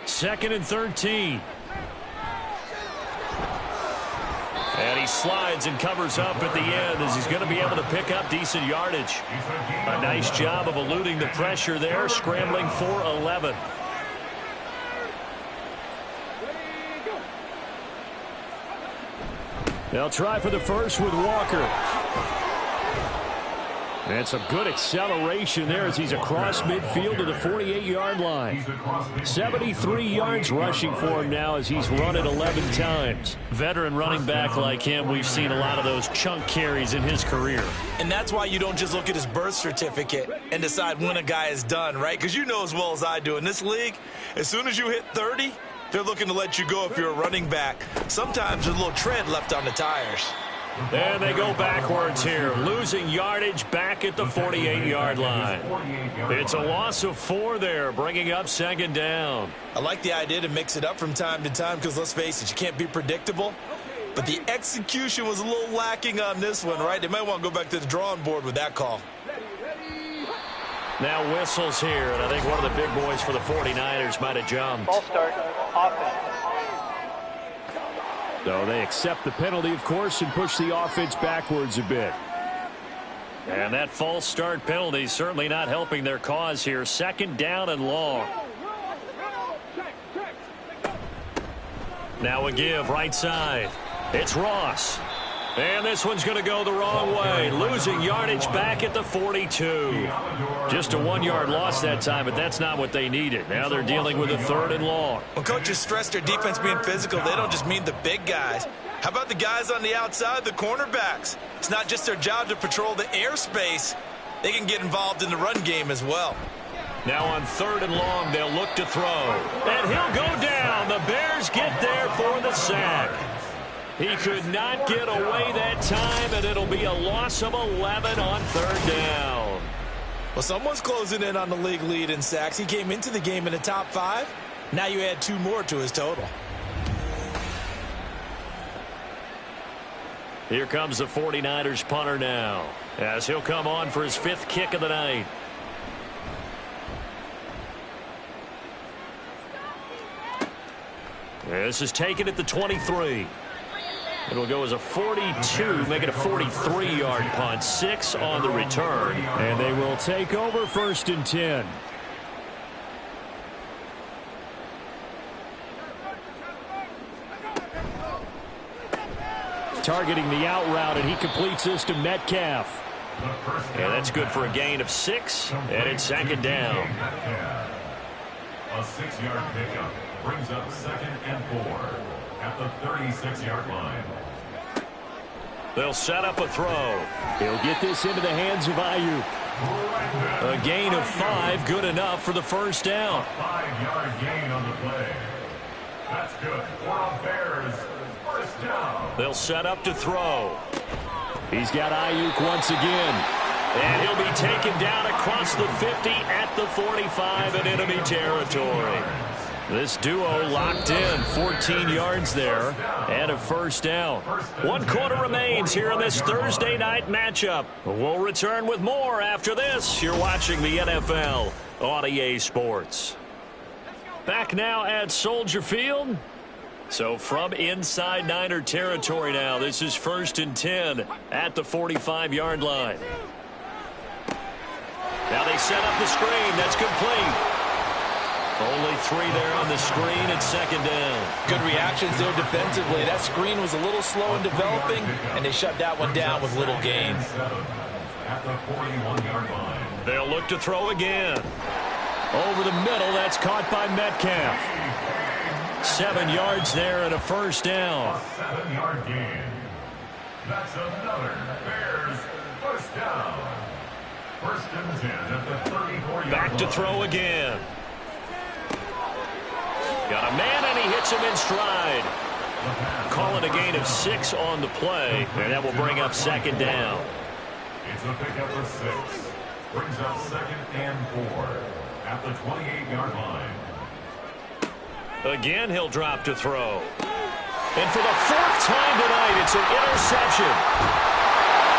Second and 13. And he slides and covers up at the end as he's going to be able to pick up decent yardage. A nice job of eluding the pressure there, scrambling for 11. They'll try for the first with Walker. And some good acceleration there as he's across midfield to the 48-yard line. 73 yards rushing for him now as he's run it 11 times. Veteran running back like him, we've seen a lot of those chunk carries in his career. And that's why you don't just look at his birth certificate and decide when a guy is done, right? Because you know as well as I do, in this league, as soon as you hit 30, they're looking to let you go if you're a running back. Sometimes there's a little tread left on the tires. And they go backwards here, losing yardage back at the 48-yard line. It's a loss of 4 there, bringing up second down. I like the idea to mix it up from time to time because, let's face it, you can't be predictable. But the execution was a little lacking on this one, right? They might want to go back to the drawing board with that call. Now whistles here, and I think one of the big boys for the 49ers might have jumped. Ball start, offense. So they accept the penalty, of course, and push the offense backwards a bit. And that false start penalty certainly not helping their cause here. Second down and long. Now a give right side. It's Ross. And this one's going to go the wrong way. Losing yardage back at the 42. Just a 1-yard loss that time, but that's not what they needed. Now they're dealing with a third and long. When coaches stress their defense being physical, they don't just mean the big guys. How about the guys on the outside, the cornerbacks? It's not just their job to patrol the airspace. They can get involved in the run game as well. Now on third and long, they'll look to throw. And he'll go down. The Bears get there for the sack. He could not get away that time, and it'll be a loss of 11 on third down. Well, someone's closing in on the league lead in sacks. He came into the game in the top 5. Now you add 2 more to his total. Here comes the 49ers punter now, as he'll come on for his 5th kick of the night. This is taken at the 23. It'll go as a 42, make it a 43-yard punt. 6 on the return. And they will take over first and 10. Targeting the out route, and he completes this to Metcalf. Yeah, that's good for a gain of 6, and it's second down. A 6-yard pickup brings up second and 4 at the 36-yard line. They'll set up a throw. He'll get this into the hands of Ayuk. A gain of 5, good enough for the first down. A 5-yard gain on the play. That's good for a Bears They'll set up to throw. He's got Ayuk once again. And he'll be taken down across the 50 at the 45 in enemy territory. This duo locked in, 14 yards there, and a first down. 1 quarter remains here in this Thursday night matchup. We'll return with more after this. You're watching the NFL on EA Sports. Back now at Soldier Field. So from inside Niner territory now, this is 1st and 10 at the 45-yard line. Now they set up the screen. That's complete. Only 3 there on the screen at 2nd down. Good reactions there defensively. That screen was a little slow in developing, and they shut that one down with little gain. At the 41-yard line. They'll look to throw again. Over the middle, that's caught by Metcalf. 7 yards there and a first down. A 7-yard gain. That's another Bears first down. 1st and 10 at the 34-yard line. Back to throw again. Got a man, and he hits him in stride. Call it a gain of 6 on the play, and that will bring up 2nd down. It's a pickup of 6. Brings up 2nd and 4 at the 28-yard line. Again, he'll drop to throw. And for the 4th time tonight, it's an interception.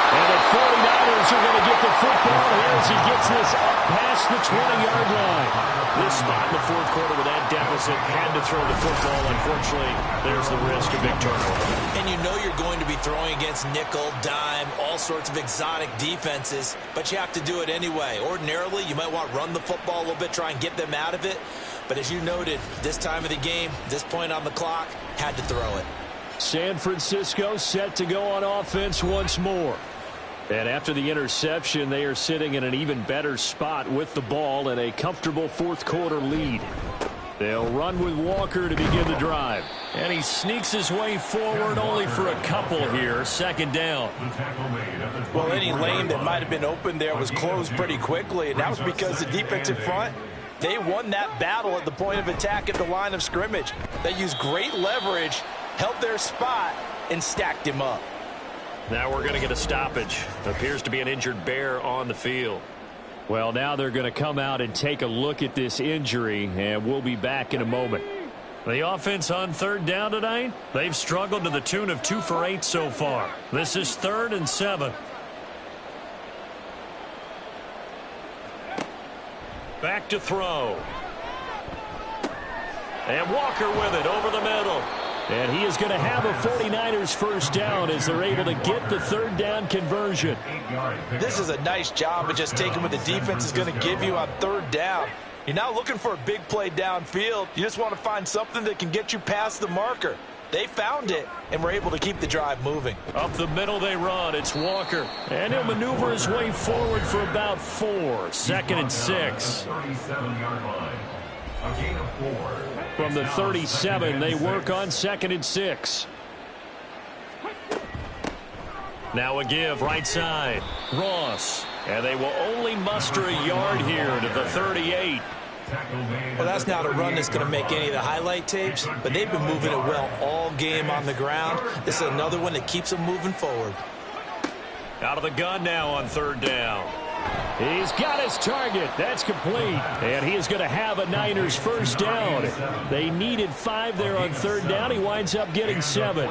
And the 49ers are going to get the football here as he gets this up past the 20-yard line. This spot in the 4th quarter with that deficit, had to throw the football. Unfortunately, there's the risk of big turnover. And you know you're going to be throwing against nickel, dime, all sorts of exotic defenses, but you have to do it anyway. Ordinarily, you might want to run the football a little bit, try and get them out of it. But as you noted, this time of the game, this point on the clock, had to throw it. San Francisco set to go on offense once more. And after the interception, they are sitting in an even better spot with the ball and a comfortable 4th quarter lead. They'll run with Walker to begin the drive. And he sneaks his way forward only for a couple here. 2nd down. Well, any lane that might have been open there was closed pretty quickly, and that was because the defensive front, they won that battle at the point of attack at the line of scrimmage. They used great leverage, held their spot, and stacked him up. Now we're going to get a stoppage. Appears to be an injured Bear on the field. Well, now they're going to come out and take a look at this injury, and we'll be back in a moment. The offense on 3rd down tonight, they've struggled to the tune of 2 for 8 so far. This is 3rd and 7. Back to throw. And Walker with it over the middle. And he is going to have a 49ers first down as they're able to get the 3rd down conversion. This is a nice job of just taking what the defense is going to give you on 3rd down. You're not looking for a big play downfield. You just want to find something that can get you past the marker. They found it and were able to keep the drive moving. Up the middle they run. It's Walker. And he'll maneuver his way forward for about 4. 2nd and 6. 37-yard line. A gain of 4. From the 37, they work on 2nd and 6. Now a give right side. Ross. And they will only muster a yard here to the 38. Well, that's not a run that's going to make any of the highlight tapes, but they've been moving it well all game on the ground. This is another one that keeps them moving forward. Out of the gun now on 3rd down. He's got his target. That's complete. And he is going to have a Niners first down. They needed 5 there on 3rd down. He winds up getting 7.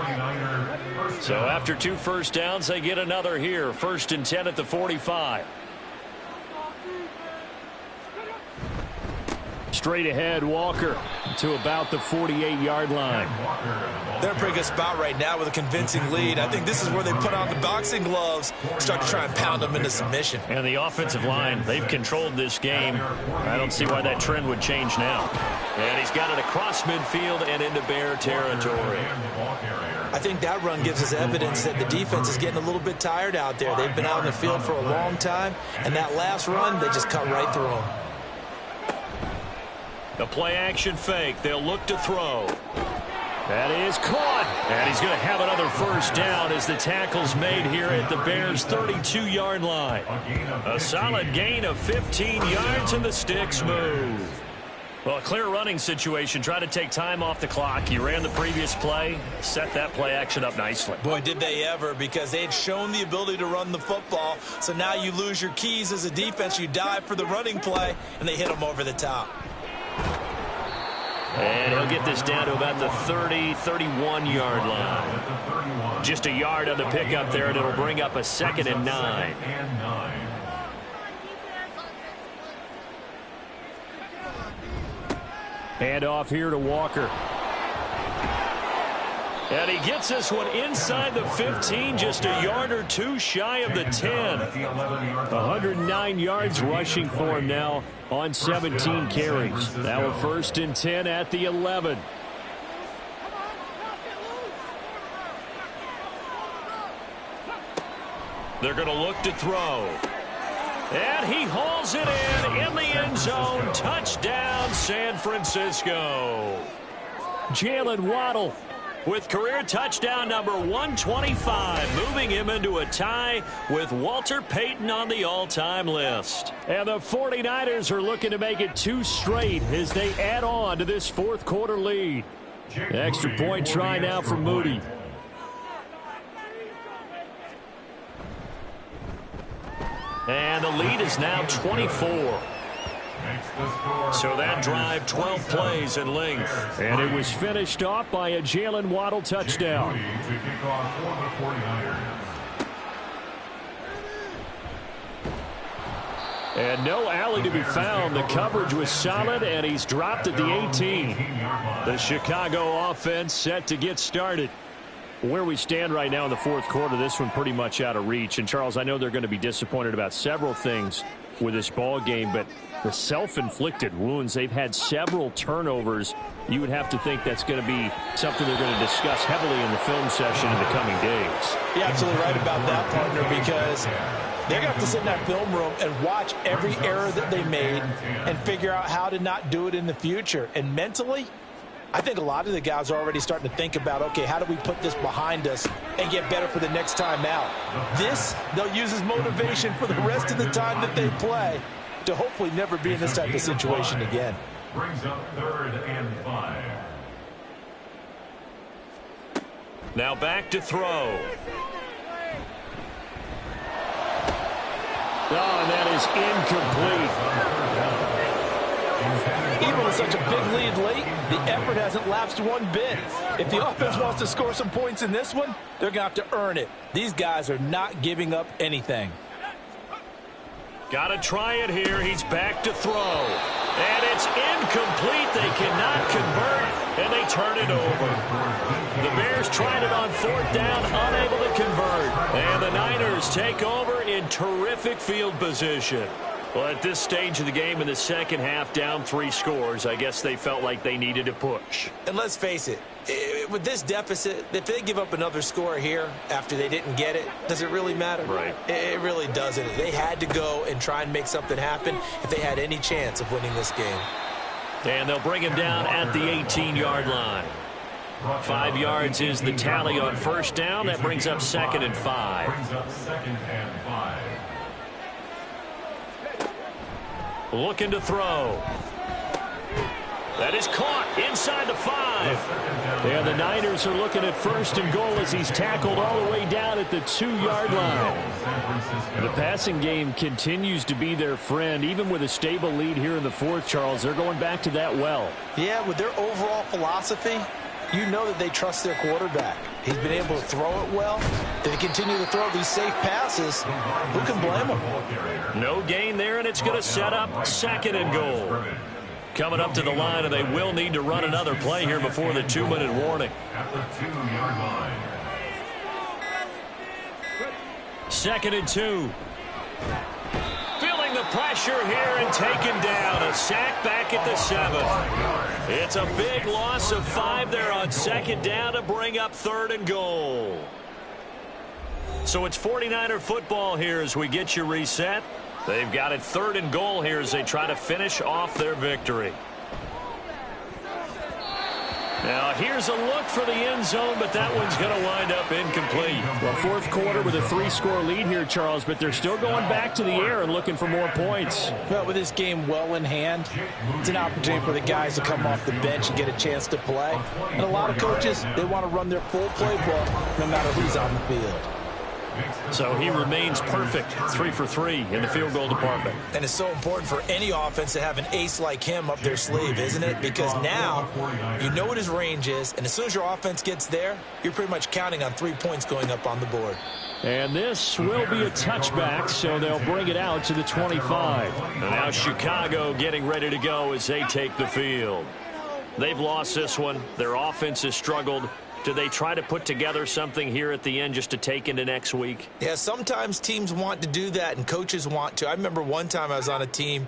So after 2 first downs, they get another here. 1st and 10 at the 45. Straight ahead, Walker to about the 48-yard line. They're in a pretty good spot right now with a convincing lead. I think this is where they put on the boxing gloves, start to try and pound them into submission. And the offensive line, they've controlled this game. I don't see why that trend would change now. And he's got it across midfield and into Bear territory. I think that run gives us evidence that the defense is getting a little bit tired out there. They've been out in the field for a long time, and that last run, they just cut right through them. The play-action fake. They'll look to throw. That is caught. And he's going to have another first down as the tackle's made here at the Bears' 32-yard line. A solid gain of 15 yards, and the sticks move. Well, a clear running situation. Try to take time off the clock. You ran the previous play, set that play action up nicely. Boy, did they ever, because they had shown the ability to run the football. So now you lose your keys as a defense. You dive for the running play, and they hit them over the top. And he'll get this down to about the 30, 31-yard line. Just a yard on the pickup there, and it'll bring up a 2nd and 9. Hand off here to Walker. And he gets this one inside the 15, just a yard or two shy of the 10. 109 yards rushing for him now on 17 carries. Now a 1st and 10 at the 11. They're going to look to throw. And he hauls it in the end zone. Touchdown, San Francisco. Jalen Waddle with career touchdown number 125, moving him into a tie with Walter Payton on the all-time list. And the 49ers are looking to make it 2 straight as they add on to this 4th quarter lead. Extra point try now for Moody. And the lead is now 24. So that drive, 12 plays in length. And it was finished off by a Jalen Waddle touchdown. And no alley to be found. The coverage was solid, and he's dropped at the 18. The Chicago offense set to get started. Where we stand right now in the 4th quarter, this one pretty much out of reach. And, Charles, I know they're going to be disappointed about several things with this ball game, but the self-inflicted wounds, they've had several turnovers. You would have to think that's going to be something they're going to discuss heavily in the film session in the coming days. You're absolutely right about that, partner, because they're going to have to sit in that film room and watch every error that they made and figure out how to not do it in the future. And mentally, I think a lot of the guys are already starting to think about, okay, how do we put this behind us and get better for the next time out? This, they'll use as motivation for the rest of the time that they play to hopefully never be in this type of situation again. Brings up 3rd and 5. Now back to throw. Oh, and that is incomplete. Even with such a big lead late, the effort hasn't lapsed one bit. If the offense wants to score some points in this one, they're going to have to earn it. These guys are not giving up anything. Got to try it here. He's back to throw. And it's incomplete. They cannot convert, and they turn it over. The Bears tried it on 4th down, unable to convert. And the Niners take over in terrific field position. Well, at this stage of the game in the second half, down 3 scores, I guess they felt like they needed to push. And let's face it, with this deficit, if they give up another score here after they didn't get it, does it really matter? Right. It really doesn't. They had to go and try and make something happen if they had any chance of winning this game. And they'll bring him down at the 18-yard line. 5 yards is the tally on 1st down. That brings up 2nd and 5. Looking to throw. That is caught inside the 5. And the Niners are looking at 1st and goal as he's tackled all the way down at the 2-yard line. The passing game continues to be their friend. Even with a stable lead here in the 4th, Charles, they're going back to that well. Yeah, with their overall philosophy, you know that they trust their quarterback. He's been able to throw it well. They continue to throw these safe passes. Who can blame them? No gain there, and it's going to set up 2nd and goal. Coming up to the line, and they will need to run another play here before the 2-minute warning. At the 2-yard line. 2nd and 2. Feeling the pressure here and taken down. A sack back at the 7. It's a big loss of 5 there on 2nd down to bring up 3rd and goal. So it's 49er football here as we get you reset. They've got it 3rd and goal here as they try to finish off their victory. Now here's a look for the end zone, but that one's going to wind up incomplete. Well, fourth quarter with a 3-score lead here, Charles, but they're still going back to the air and looking for more points. Well, with this game well in hand, it's an opportunity for the guys to come off the bench and get a chance to play. And a lot of coaches, they want to run their full playbook no matter who's on the field. So he remains perfect, 3 for 3 in the field goal department. And it's so important for any offense to have an ace like him up their sleeve, isn't it? Because now you know what his range is, and as soon as your offense gets there, you're pretty much counting on 3 points going up on the board. And this will be a touchback, so they'll bring it out to the 25. And now Chicago getting ready to go as they take the field. They've lost this one. Their offense has struggled. Do they try to put together something here at the end just to take into next week? Yeah, sometimes teams want to do that and coaches want to. I remember one time I was on a team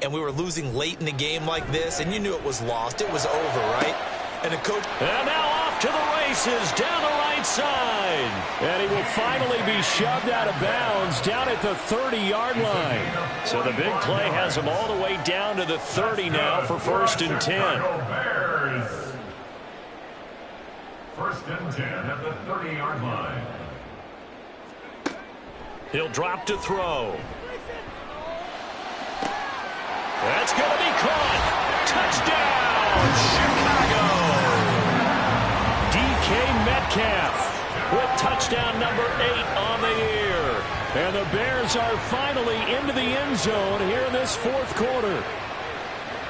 and we were losing late in the game like this, and you knew it was lost. It was over, right? And the coach... And now off to the races down the right side. And he will finally be shoved out of bounds down at the 30-yard line. So the big play has him all the way down to the 30 now for 1st and 10. First and 10 at the 30-yard line. He'll drop to throw. That's going to be caught. Touchdown, Chicago. DK Metcalf with touchdown number 8 on the year. And the Bears are finally into the end zone here in this fourth quarter.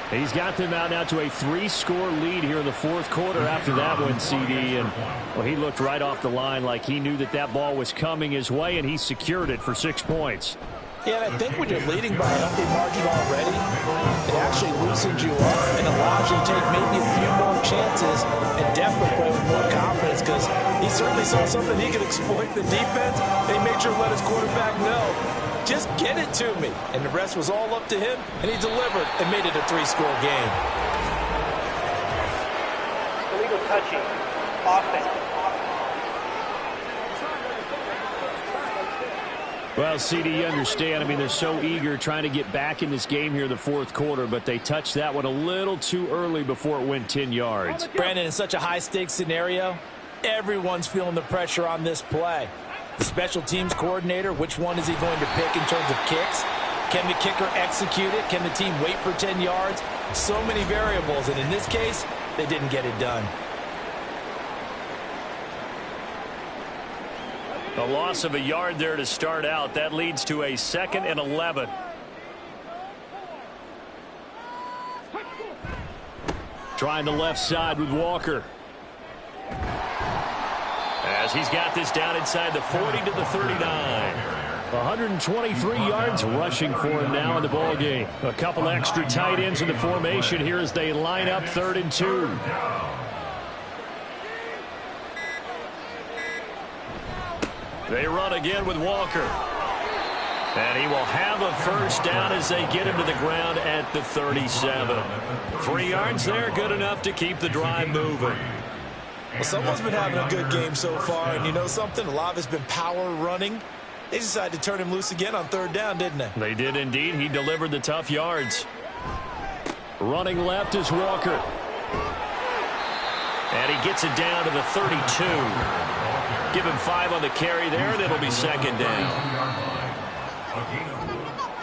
He's got them out now to a 3-score lead here in the fourth quarter after that one, CD. And, well, he looked right off the line like he knew that that ball was coming his way, and he secured it for 6 points. Yeah, and I think when you're leading by a healthy margin already, it actually loosens you up and allows you to take maybe a few more chances and definitely play with more confidence, because he certainly saw something he could exploit the defense, and he made sure to let his quarterback know. Just get it to me. And the rest was all up to him, and he delivered and made it a 3-score game. Illegal touching. Offense. Well, CD, you understand. I mean, they're so eager trying to get back in this game here in the fourth quarter, but they touched that one a little too early before it went 10 yards. Brandon, in such a high-stakes scenario, everyone's feeling the pressure on this play. The special teams coordinator, which one is he going to pick in terms of kicks? Can the kicker execute it? Can the team wait for 10 yards? So many variables, and in this case, they didn't get it done. A loss of a yard there to start out. That leads to a 2nd and 11. Trying the left side with Walker. As he's got this down inside the 40 to the 39. 123 yards rushing for him now in the ball game. A couple extra tight ends in the formation here as they line up 3rd and 2. They run again with Walker. And he will have a first down as they get him to the ground at the 37. 3 yards there, good enough to keep the drive moving. Well, someone's been having a good game so far, and you know something? A lot of it's been power running. They decided to turn him loose again on 3rd down, didn't they? They did indeed. He delivered the tough yards. Running left is Walker. And he gets it down to the 32. Give him 5 on the carry there, and it'll be 2nd down.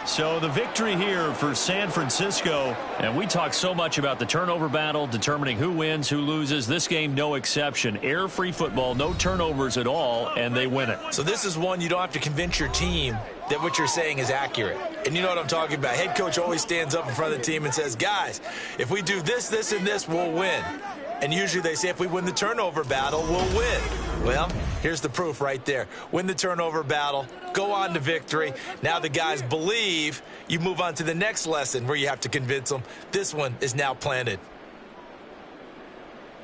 So the victory here for San Francisco, and we talk so much about the turnover battle, determining who wins, who loses. This game, no exception. Air-free football, no turnovers at all, and they win it. So this is one you don't have to convince your team that what you're saying is accurate. And you know what I'm talking about. Head coach always stands up in front of the team and says, guys, if we do this, this, and this, we'll win. And usually they say if we win the turnover battle, we'll win. Well, here's the proof right there. Win the turnover battle, go on to victory. Now the guys believe. You move on to the next lesson where you have to convince them. This one is now planted.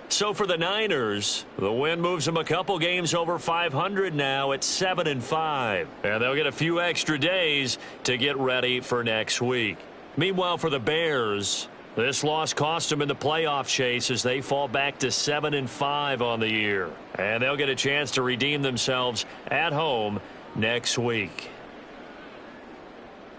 So for the Niners, the win moves them a couple games over 500 now at 7-5. And they'll get a few extra days to get ready for next week. Meanwhile, for the Bears, this loss cost them in the playoff chase as they fall back to 7-5 on the year. And they'll get a chance to redeem themselves at home next week.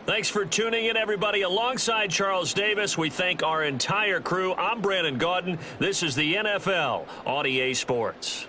Thanks for tuning in, everybody. Alongside Charles Davis, we thank our entire crew. I'm Brandon Gaudin. This is the NFL on EA Sports.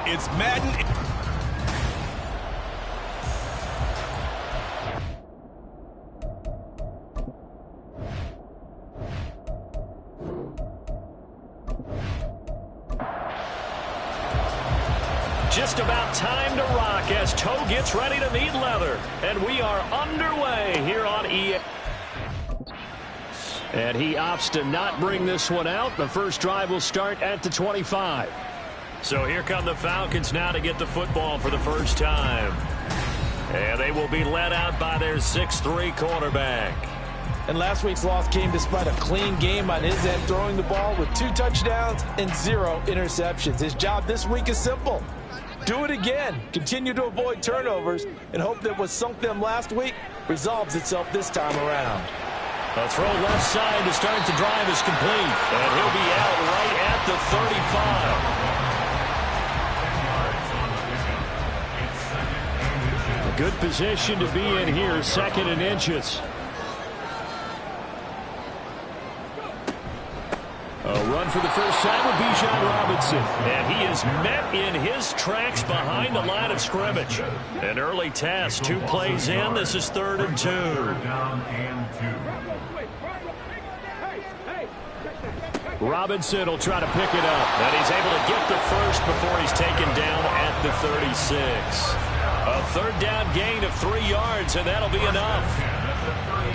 It's Madden. Just about time to rock as Toe gets ready to meet leather. And we are underway here on EA. And he opts to not bring this one out. The first drive will start at the 25. So here come the Falcons now to get the football for the first time. And they will be led out by their 6'3" quarterback. And last week's loss came despite a clean game on his end, throwing the ball with 2 touchdowns and 0 interceptions. His job this week is simple. Do it again. Continue to avoid turnovers and hope that what sunk them last week resolves itself this time around. A throw left side to start the drive is complete. And he'll be out right at the 35. A good position to be in here, 2nd and inches. A run for the first time with Bijan Robinson. And he is met in his tracks behind the line of scrimmage. An early task, 2 plays in. This is 3rd and 2. Robinson will try to pick it up. And he's able to get the first before he's taken down at the 36. A 3rd down gain of 3 yards, and that'll be enough.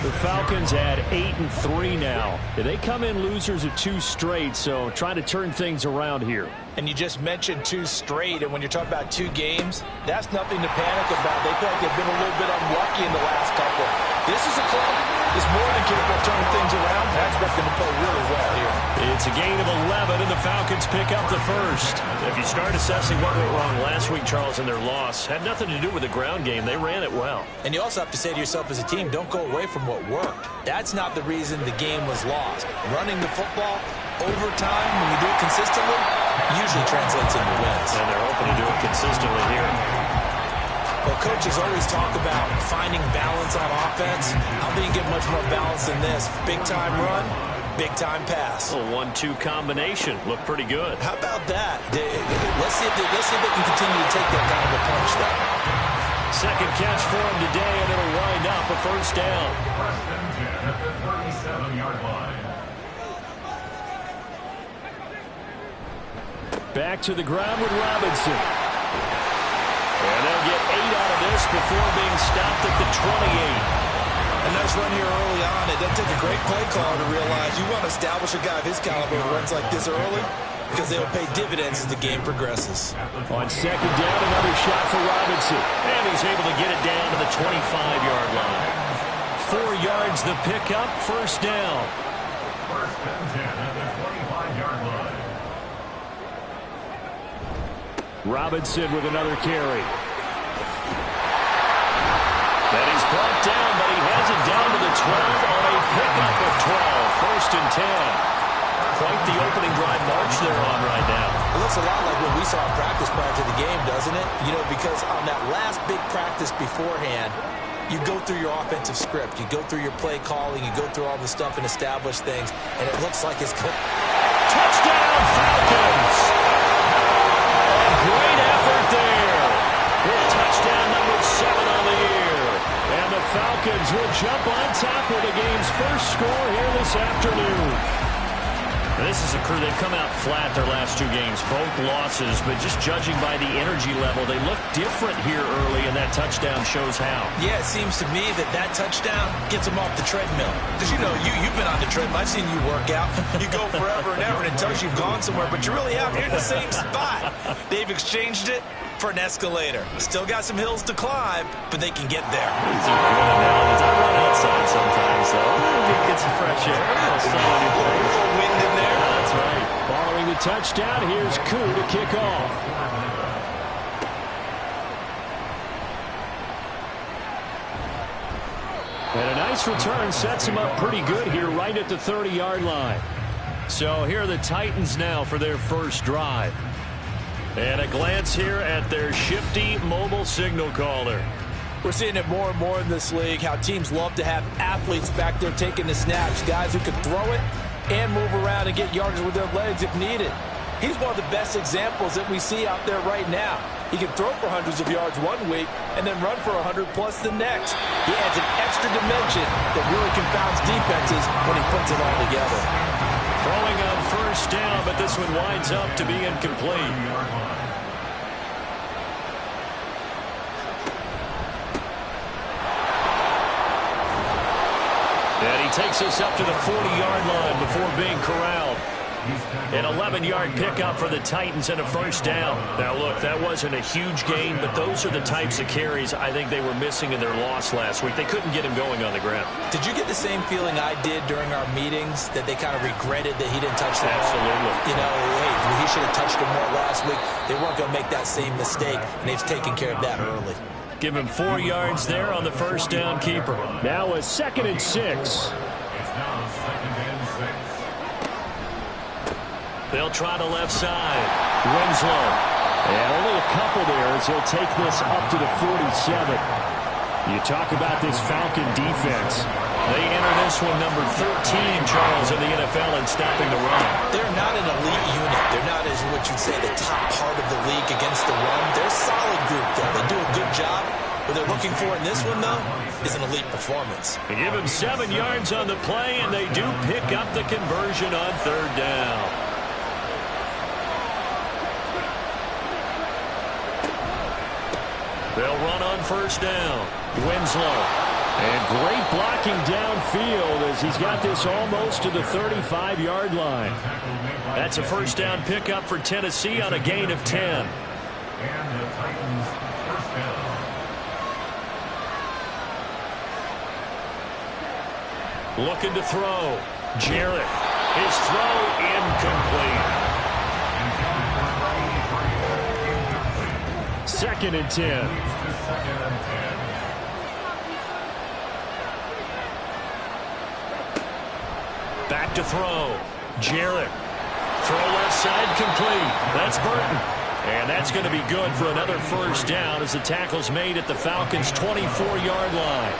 The Falcons at 8-3 now. They come in losers of 2 straight, so trying to turn things around here. And you just mentioned 2 straight, and when you're talking about 2 games, that's nothing to panic about. They feel like they've been a little bit unlucky in the last couple. This is a club that's more than capable of turning things around. I expect them to play really well here. It's a gain of 11, and the Falcons pick up the first. If you start assessing what went wrong last week, Charles, in their loss, had nothing to do with the ground game. They ran it well. And you also have to say to yourself as a team, don't go away from what worked. That's not the reason the game was lost. Running the football over time, when you do it consistently, usually translates into wins. And they're hoping to do it consistently here. Well, coaches always talk about finding balance on offense. I don't think you get much more balance than this. Big-time run, big-time pass. A 1-2 combination. Looked pretty good. How about that? Let's see if they can continue to take that kind of a punch, though. Second catch for him today, and it'll wind up a first down. 1st and 10 at the 37-yard line. Back to the ground with Robinson. And they'll get 8 out of this before being stopped at the 28. A nice run here early on. It doesn't take a great play caller to realize you want to establish a guy of his caliber who runs like this early because they will pay dividends as the game progresses. On 2nd down, another shot for Robinson. And he's able to get it down to the 25-yard line. 4 yards the pickup, first down. 1st and 10 at the 25-yard line. Robinson with another carry. And he's brought down, but he has it down to the 12 on a pickup of 12. 1st and 10. Quite the opening drive march they're on right now. It looks a lot like what we saw in practice prior to the game, doesn't it? You know, because on that last big practice beforehand, you go through your offensive script. You go through your play calling. You go through all the stuff and establish things. And it looks like it's... Touchdown, Falcons! Great effort there. With touchdown number 7 on the year. And the Falcons will jump on top with the game's first score here this afternoon. This is a crew, they've come out flat their last 2 games, both losses, but just judging by the energy level, they look different here early, and that touchdown shows how. Yeah, it seems to me that touchdown gets them off the treadmill. Because, you know, you've been on the treadmill. I've seen you work out. You go forever and ever, and it tells you you've gone somewhere, but you really have. You're in the same spot. They've exchanged it for an escalator. Still got some hills to climb, but they can get there. These are good analogies. I run outside sometimes, though. Get some fresh air. A little sun on your face. A little wind in there. That's right. Following the touchdown, here's Koo to kick off. And a nice return sets him up pretty good here right at the 30-yard line. So here are the Titans now for their first drive. And a glance here at their shifty mobile signal caller. We're seeing it more and more in this league, how teams love to have athletes back there taking the snaps, guys who can throw it and move around and get yardage with their legs if needed. He's one of the best examples that we see out there right now. He can throw for hundreds of yards one week and then run for 100+ the next. He adds an extra dimension that really confounds defenses when he puts it all together. Throwing on first down, but this one winds up to be incomplete. And he takes us up to the 40-yard line before being corralled. An 11-yard pickup for the Titans and a first down. Now, look, that wasn't a huge gain, but those are the types of carries I think they were missing in their loss last week. They couldn't get him going on the ground. Did you get the same feeling I did during our meetings, that they kind of regretted that he didn't touch the ball? Absolutely. You know, hey, he should have touched him more last week. They weren't going to make that same mistake, and they've taken care of that early. Give him 4 yards there on the first down keeper. Now a 2nd and 6. It's now 2nd and 6. They'll try the left side. Winslow. And only a couple there as he'll take this up to the 47. You talk about this Falcon defense. They enter this one number 13, Charles, in the NFL in stopping the run. They're not an elite unit. They're not, as what you'd say, the top part of the league against the run. They're a solid group, though. They do a good job. What they're looking for in this one, though, is an elite performance. They give him 7 yards on the play, and they do pick up the conversion on 3rd down. They'll run on first down. Winslow. And great blocking downfield as he's got this almost to the 35-yard line. That's a first down pickup for Tennessee on a gain of 10. And the Titans first down. Looking to throw. Jarrett. His throw incomplete. 2nd and 10. Back to throw. Jarrett. Throw left side complete. That's Burton. And that's going to be good for another first down as the tackle's made at the Falcons' 24-yard line.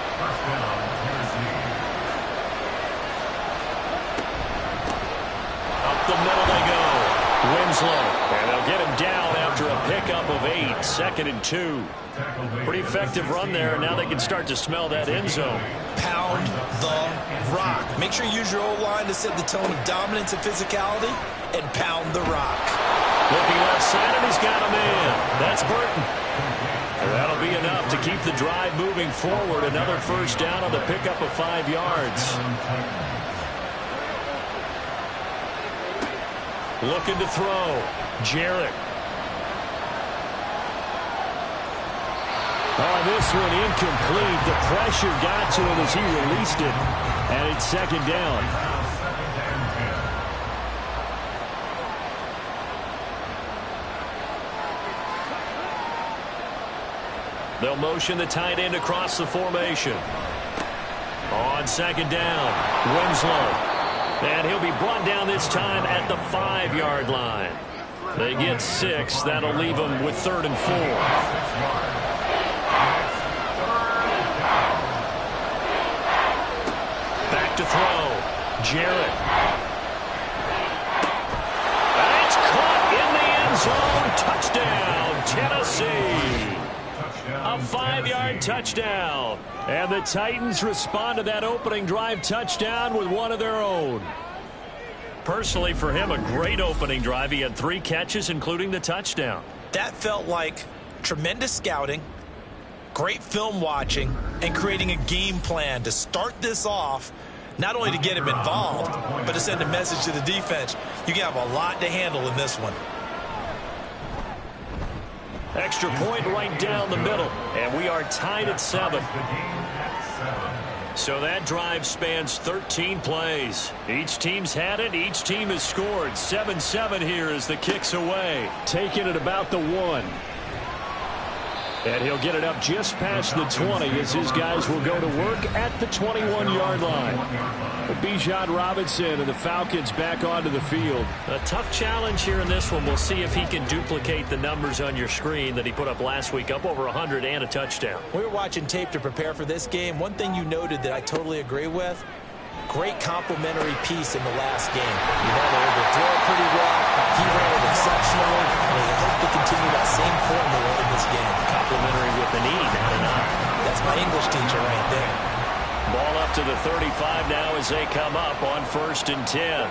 Up the middle they go. Winslow. And they'll get him down after a pickup of 8. 2nd and 2. Pretty effective run there. Now they can start to smell that end zone. Pound the rock. Make sure you use your O-line to set the tone of dominance and physicality, and pound the rock. Looking left side, and he's got a man. That's Burton. And that'll be enough to keep the drive moving forward. Another first down on the pickup of 5 yards. Looking to throw. Jarrett. On this one, incomplete. The pressure got to him as he released it. And it's 2nd down. They'll motion the tight end across the formation. On 2nd down, Winslow. And he'll be brought down this time at the 5-yard line. They get 6. That'll leave them with 3rd and 4. Back to throw. Jarrett. And it's caught in the end zone. Touchdown, Tennessee. A 5-yard touchdown. And the Titans respond to that opening drive touchdown with one of their own. Personally, for him, a great opening drive. He had 3 catches, including the touchdown. That felt like tremendous scouting, great film watching, and creating a game plan to start this off, not only to get him involved, but to send a message to the defense. You can have a lot to handle in this one. Extra point right down the middle, and we are tied at 7. So that drive spans 13 plays. Each team's had it. Each team has scored. 7-7 here as the kick's away. Taking it about the 1. And he'll get it up just past the 20 as his guys will go to work at the 21-yard line. Bijan Robinson and the Falcons back onto the field. A tough challenge here in this one. We'll see if he can duplicate the numbers on your screen that he put up last week, up over 100 and a touchdown. We were watching tape to prepare for this game. One thing you noted that I totally agree with, great complementary piece in the last game. You know, they were able to throw it pretty well. He ran it exceptionally, and they hope to continue that same formula in this game. Complimentary with an E, not an I. That's my English teacher right there. Ball up to the 35 now as they come up on 1st and 10.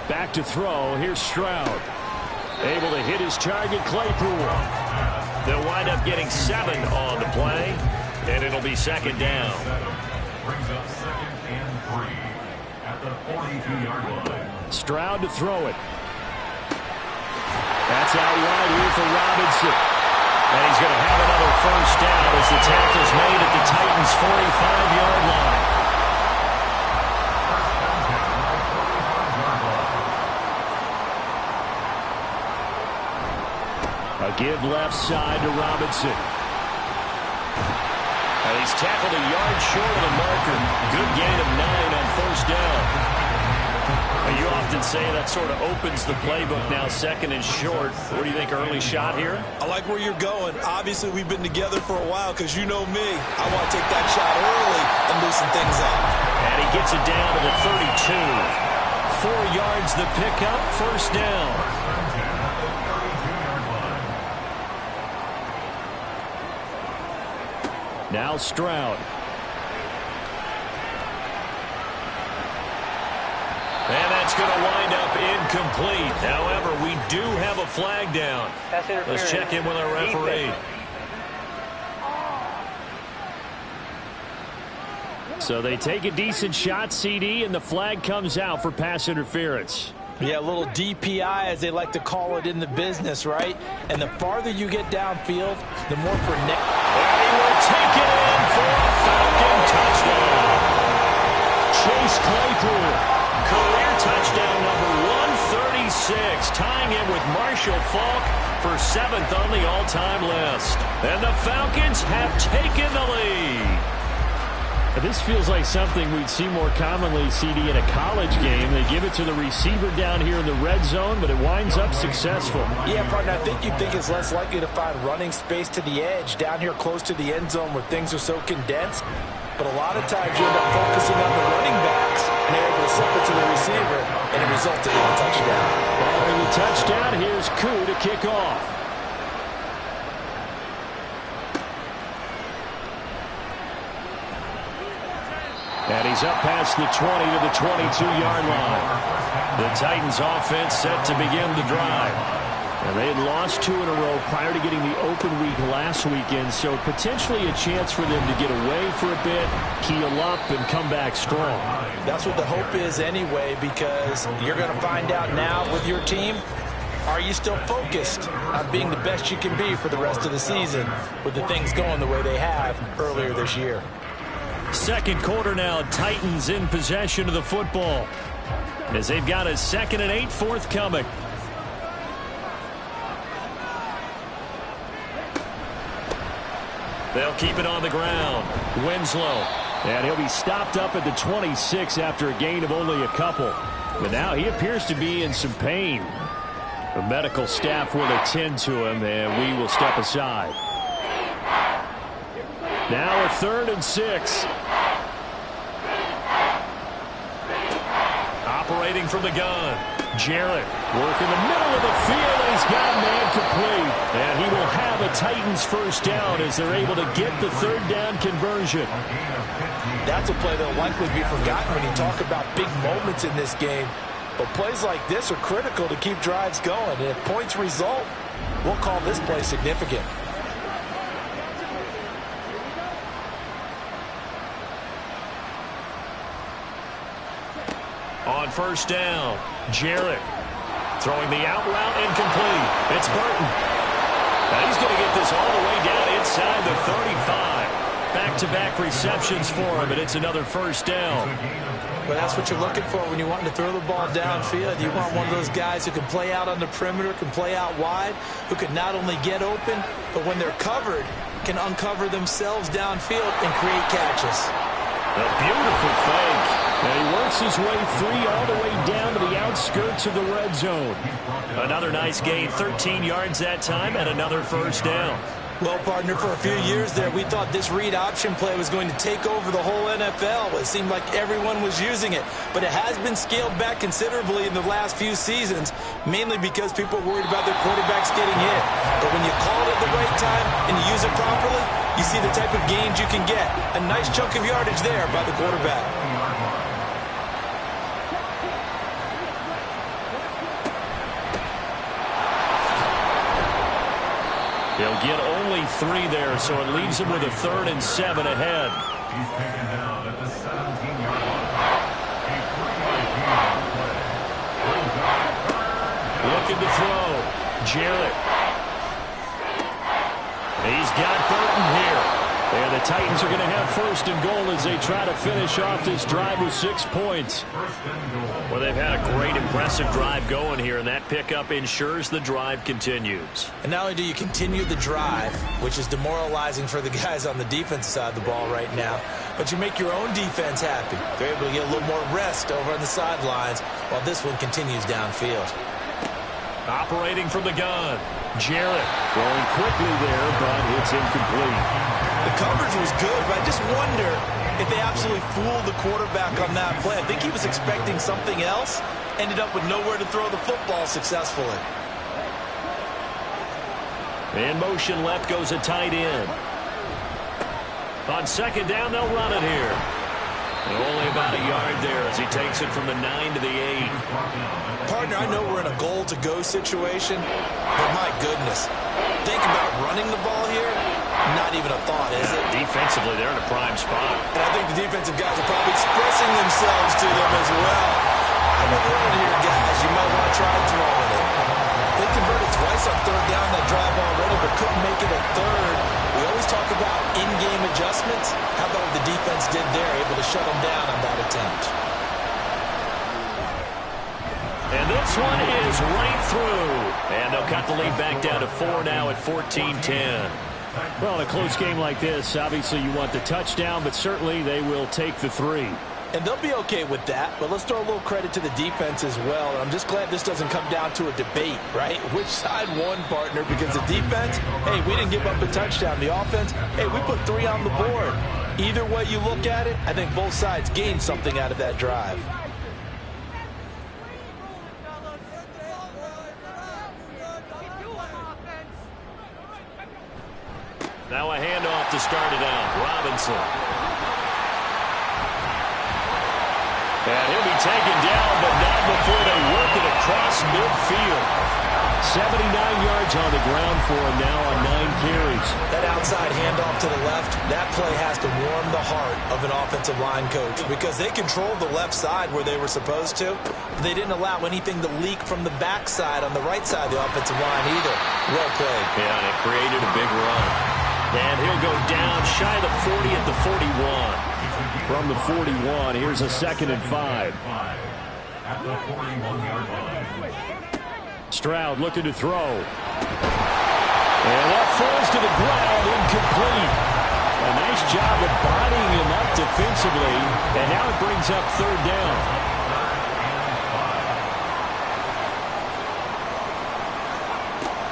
Back to throw. Here's Stroud. Able to hit his target, Claypool. They'll wind up getting 7 on the play, and it'll be 2nd down. Brings up 2nd and 3 at the 42-yard line. Stroud to throw it. That's out wide here for Robinson. And he's going to have another 1st down as the tackle's made at the Titans' 45-yard line. A give left side to Robinson. And he's tackled a yard short of the marker. Good gain of 9 on 1st down. You often say that sort of opens the playbook now, 2nd and short. What do you think, early shot here? I like where you're going. Obviously, we've been together for a while because you know me. I want to take that shot early and loosen things up. And he gets it down to the 32. 4 yards the pickup, 1st down. Now Stroud. And that's going to wind up incomplete. However, we do have a flag down. Let's check in with our referee. So they take a decent shot, CD, and the flag comes out for pass interference. Yeah, a little DPI, as they like to call it in the business, right? And the farther you get downfield, the more pronounced. And he will take it in for a Falcon touchdown. Chase Claypool. Career touchdown number 136, tying him with Marshall Faulk for 7th on the all-time list. And the Falcons have taken the lead. This feels like something we'd see more commonly, CD, in a college game. They give it to the receiver down here in the red zone, but it winds up successful. Yeah, partner, I think you'd think it's less likely to find running space to the edge down here close to the end zone where things are so condensed. But a lot of times you end up focusing on the running backs, and they're able to slip it to the receiver, and it resulted in a touchdown. Following the touchdown, here's Koo to kick off. And he's up past the 20 to the 22-yard line. The Titans offense set to begin the drive. And they had lost 2 in a row prior to getting the open week last weekend, so potentially a chance for them to get away for a bit, heal up, and come back strong. That's what the hope is anyway, because you're going to find out now with your team, are you still focused on being the best you can be for the rest of the season with the things going the way they have earlier this year? 2nd quarter now, Titans in possession of the football as they've got a 2nd and 8 forthcoming. They'll keep it on the ground. Winslow. And he'll be stopped up at the 26 after a gain of only a couple. But now he appears to be in some pain. The medical staff will attend to him, and we will step aside. Now a 3rd and 6. Operating from the gun. Jarrett working the middle of the field, and he's got man complete. And he will have a Titans 1st down as they're able to get the 3rd down conversion. That's a play that will likely be forgotten when you talk about big moments in this game. But plays like this are critical to keep drives going. And if points result, we'll call this play significant. On first down, Jarrett throwing the out route incomplete. It's Burton. Now he's going to get this all the way down inside the 35. Back-to-back receptions for him, and it's another first down. Well, that's what you're looking for when you're wanting to throw the ball downfield. You want one of those guys who can play out on the perimeter, can play out wide, who can not only get open, but when they're covered, can uncover themselves downfield and create catches. A beautiful fake. And he works his way free all the way down to the outskirts of the red zone. Another nice gain, 13 yards that time, and another first down. Well, partner, for a few years there, we thought this read option play was going to take over the whole NFL. It seemed like everyone was using it. But it has been scaled back considerably in the last few seasons, mainly because people are worried about their quarterbacks getting hit. But when you call it at the right time and you use it properly, you see the type of gains you can get. A nice chunk of yardage there by the quarterback. He'll get only 3 there, so it leaves him with a 3rd and 7 ahead. He's taken down at the 17-yard line. Looking to throw. Jarrett. He's got Burton here. And the Titans are going to have first and goal as they try to finish off this drive with 6 points. Well, they've had a great, impressive drive going here, and that pickup ensures the drive continues. And not only do you continue the drive, which is demoralizing for the guys on the defensive side of the ball right now, but you make your own defense happy. They're able to get a little more rest over on the sidelines while this one continues downfield. Operating from the gun. Jarrett throwing quickly there, but it's incomplete. The coverage was good, but I just wonder if they absolutely fooled the quarterback on that play. I think he was expecting something else, ended up with nowhere to throw the football successfully. In motion left goes a tight end. On second down, they'll run it here. And only about a yard there as he takes it from the 9 to the 8. Partner, I know we're in a goal-to-go situation, but my goodness, think about running the ball here. Not even a thought, is it? Defensively, they're in a prime spot. And I think the defensive guys are probably expressing themselves to them as well. I would run it here, guys. You might want to try throwing it. They converted twice on third down that drive already, but couldn't make it a third. We always talk about in-game adjustments. How about what the defense did there, able to shut them down on that attempt? And this one is right through. And they'll cut the lead back down to 4 now at 14-10. Well, in a close game like this, obviously you want the touchdown, but certainly they will take the 3. And they'll be okay with that, but let's throw a little credit to the defense as well. And I'm just glad this doesn't come down to a debate, right? Which side won, partner? Because the defense, hey, we didn't give up a touchdown. The offense, hey, we put 3 on the board. Either way you look at it, I think both sides gained something out of that drive. Now a handoff to start it out. Robinson. And he'll be taken down, but not before they work it across midfield. 79 yards on the ground for him now on 9 carries. That outside handoff to the left, that play has to warm the heart of an offensive line coach because they controlled the left side where they were supposed to. They didn't allow anything to leak from the backside on the right side of the offensive line either. Well played. Yeah, and it created a big run. And he'll go down shy of the 40 at the 41. From the 41, here's a 2nd and 5. At the 41-yard line. Stroud looking to throw. And that falls to the ground, incomplete. A nice job of bodying him up defensively. And now it brings up 3rd down.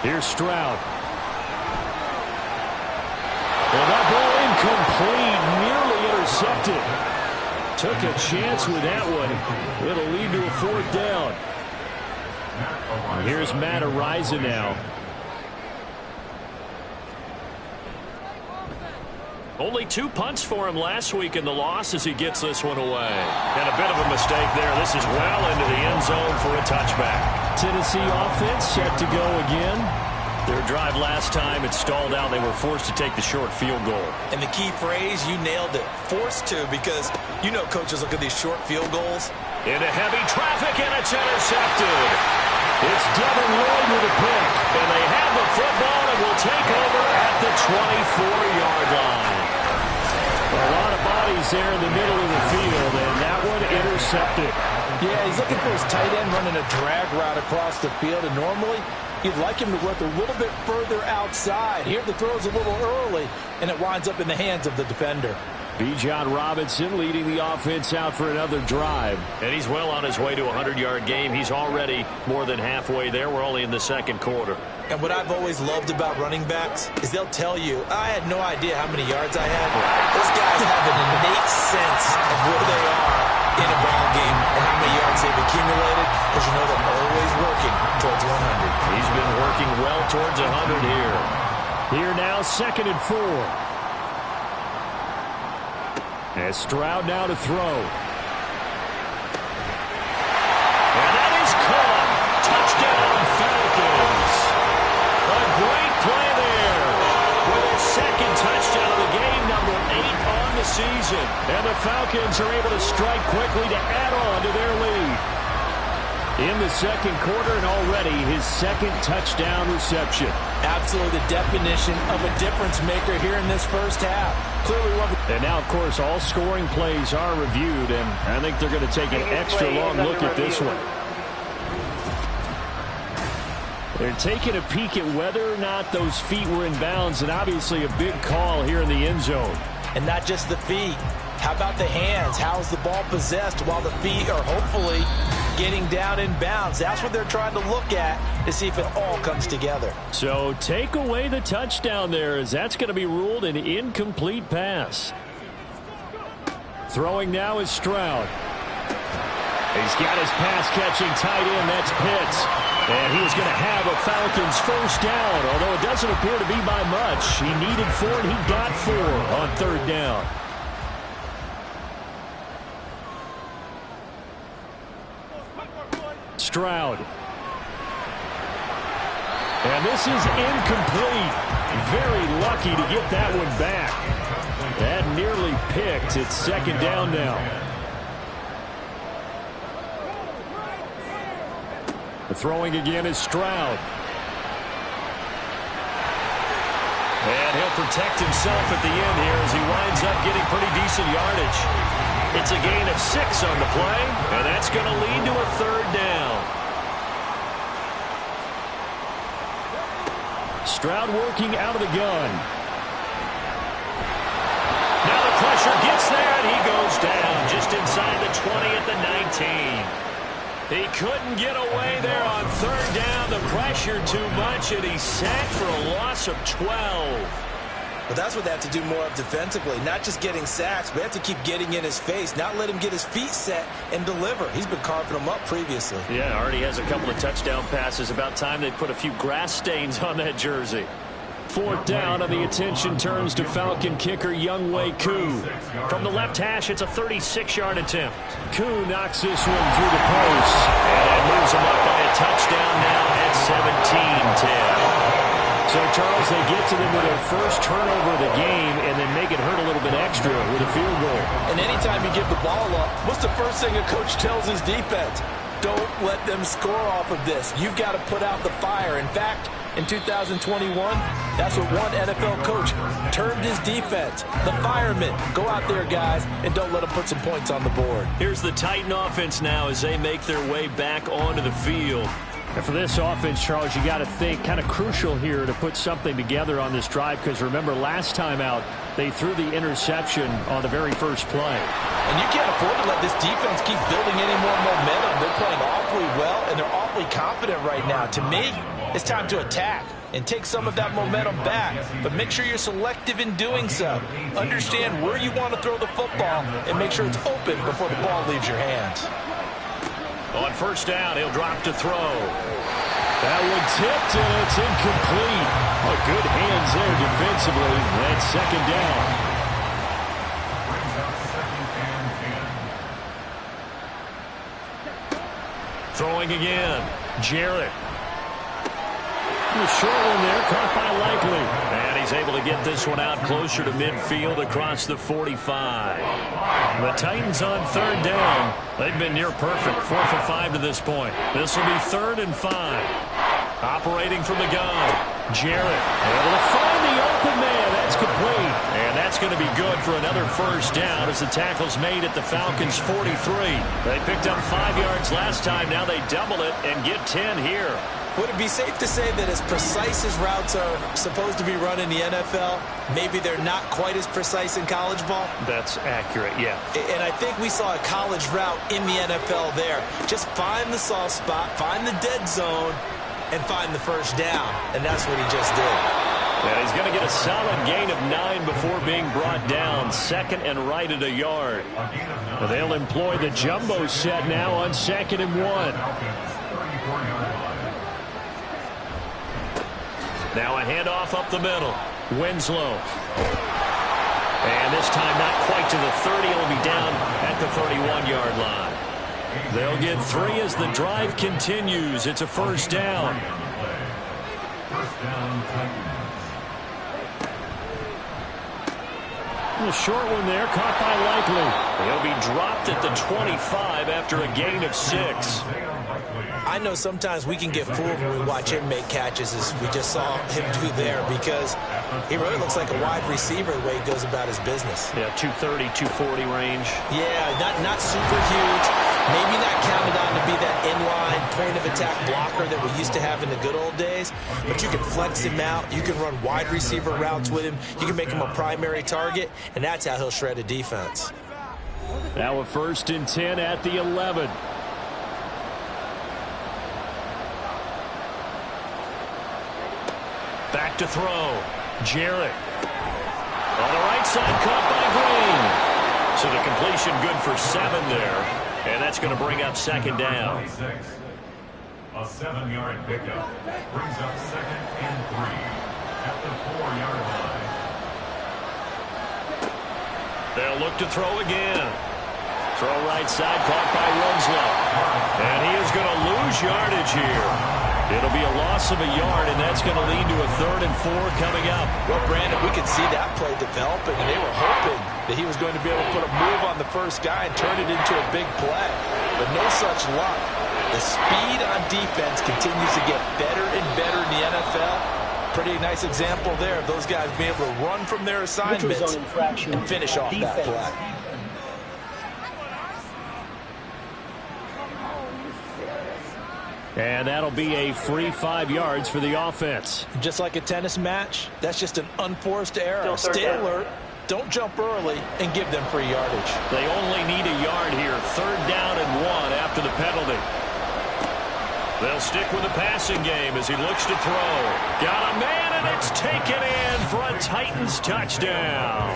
Here's Stroud. And that ball incomplete, nearly intercepted. Took a chance with that one. It'll lead to a 4th down. And here's Matt Ariza now. Only 2 punts for him last week in the loss as he gets this one away. And a bit of a mistake there. This is well into the end zone for a touchback. Tennessee offense set to go again. Their drive last time, it stalled out. They were forced to take the short field goal. And the key phrase, you nailed it. Forced to, because you know coaches look at these short field goals. Into heavy traffic, and it's intercepted. It's Devin Lloyd with a pick. And they have the football and will take over at the 24-yard line. A lot of bodies there in the middle of the field, and that one intercepted. Yeah, he's looking for his tight end running a drag route across the field, and normally you'd like him to work a little bit further outside. Here the throw's a little early, and it winds up in the hands of the defender. Bijan Robinson leading the offense out for another drive. And he's well on his way to a 100-yard game. He's already more than halfway there. We're only in the second quarter. And what I've always loved about running backs is they'll tell you, I had no idea how many yards I had. Those guys have an innate sense of where they are in a ball game and how many yards they've accumulated, because you know they're always working towards 100. He's been working well towards 100 here. Here now, 2nd and 4. As Stroud now to throw. And that is caught. Touchdown, Falcons. A great play there. With his second touchdown of the game, number 8 on the season. And the Falcons are able to strike quickly to add on to their lead. In the second quarter, and already his second touchdown reception. Absolutely the definition of a difference maker here in this first half. Clearly one. And now, of course, all scoring plays are reviewed, and I think they're going to take an extra long look at this one. They're taking a peek at whether or not those feet were in bounds, and obviously a big call here in the end zone. And not just the feet. How about the hands? How is the ball possessed while the feet are hopefully getting down in bounds? That's what they're trying to look at to see if it all comes together. So take away the touchdown there, as that's going to be ruled an incomplete pass. Throwing now is Stroud. He's got his pass-catching tight end. That's Pitts. And he is going to have a Falcons first down, although it doesn't appear to be by much. He needed 4, and he got 4 on 3rd down. Stroud. And this is incomplete. Very lucky to get that one back. That nearly picked. It's 2nd down now. The throwing again is Stroud. And he'll protect himself at the end here as he winds up getting pretty decent yardage. It's a gain of 6 on the play, and that's going to lead to a 3rd down. Stroud working out of the gun. Now the pressure gets there, and he goes down just inside the 20 at the 19. He couldn't get away there on 3rd down. The pressure too much, and he's sacked for a loss of 12. But that's what they have to do more of defensively. Not just getting sacks, but they have to keep getting in his face, not let him get his feet set and deliver. He's been carving them up previously. Yeah, already has a couple of touchdown passes. About time they put a few grass stains on that jersey. 4th down, and the attention turns to Falcon kicker Younghoe Koo. From the left hash, it's a 36-yard attempt. Koo knocks this one through the post. And moves him up by a touchdown now at 17-10. So, Charles, they get to them with their first turnover of the game and then make it hurt a little bit extra with a field goal. And anytime you give the ball up, what's the first thing a coach tells his defense? Don't let them score off of this. You've got to put out the fire. In fact, in 2021, that's what one NFL coach termed his defense. The firemen. Go out there, guys, and don't let them put some points on the board. Here's the Titan offense now as they make their way back onto the field. And for this offense, Charles, you got to think kind of crucial here to put something together on this drive, because remember last time out they threw the interception on the very first play. And you can't afford to let this defense keep building any more momentum. They're playing awfully well, and they're awfully confident right now. To me, it's time to attack and take some of that momentum back, but make sure you're selective in doing so. Understand where you want to throw the football and make sure it's open before the ball leaves your hands. On 1st down, he'll drop to throw. That one tipped, and it's incomplete. Oh, good hands there defensively. That's 2nd down. Throwing again. Jarrett. The short one there, caught by Likely. And he's able to get this one out closer to midfield across the 45. The Titans on third down. They've been near perfect, 4 for 5 to this point. This will be 3rd and 5. Operating from the gun. Jarrett able to find the open man. That's complete. And that's going to be good for another first down as the tackle's made at the Falcons' 43. They picked up 5 yards last time. Now they double it and get 10 here. Would it be safe to say that as precise as routes are supposed to be run in the NFL, maybe they're not quite as precise in college ball? That's accurate, yeah. And I think we saw a college route in the NFL there. Just find the soft spot, find the dead zone, and find the first down. And that's what he just did. And he's going to get a solid gain of 9 before being brought down. 2nd and right at a yard. They'll employ the jumbo set now on 2nd and 1. Now a handoff up the middle. Winslow. And this time not quite to the 30. It'll be down at the 31-yard line. They'll get 3 as the drive continues. It's a first down. The short one there, caught by Likely. He'll be dropped at the 25 after a gain of 6. I know sometimes we can get fooled when we watch him make catches, as we just saw him do there, because he really looks like a wide receiver the way he goes about his business. Yeah, 230, 240 range. Yeah, not super huge. Maybe not counted on to be that inline point-of-attack blocker that we used to have in the good old days, but you can flex him out. You can run wide receiver routes with him. You can make him a primary target, and that's how he'll shred a defense. Now a 1st and 10 at the 11. Back to throw. Jarrett. On the right side, caught by Green. So the completion good for 7 there. And that's going to bring up 2nd down. A 7-yard pickup brings up 2nd and 3 at the 4-yard line. They'll look to throw again. Throw right side, caught by Winslow. And he is going to lose yardage here. It'll be a loss of a yard, and that's going to lead to a 3rd and 4 coming up. Well, Brandon, we could see that play developing, and they were hoping that he was going to be able to put a move on the first guy and turn it into a big play. But no such luck. The speed on defense continues to get better and better in the NFL. Pretty nice example there of those guys being able to run from their assignments and finish off that play. And that'll be a free 5 yards for the offense. Just like a tennis match, that's just an unforced error. Stay alert, don't jump early, and give them free yardage. They only need a yard here. 3rd down and 1 after the penalty. They'll stick with the passing game as he looks to throw. Got a man, and it's taken in for a Titans touchdown.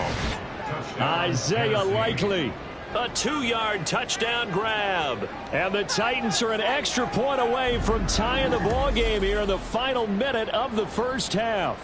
Isaiah Likely. A 2-yard touchdown grab. And the Titans are an extra point away from tying the ball game here in the final minute of the first half.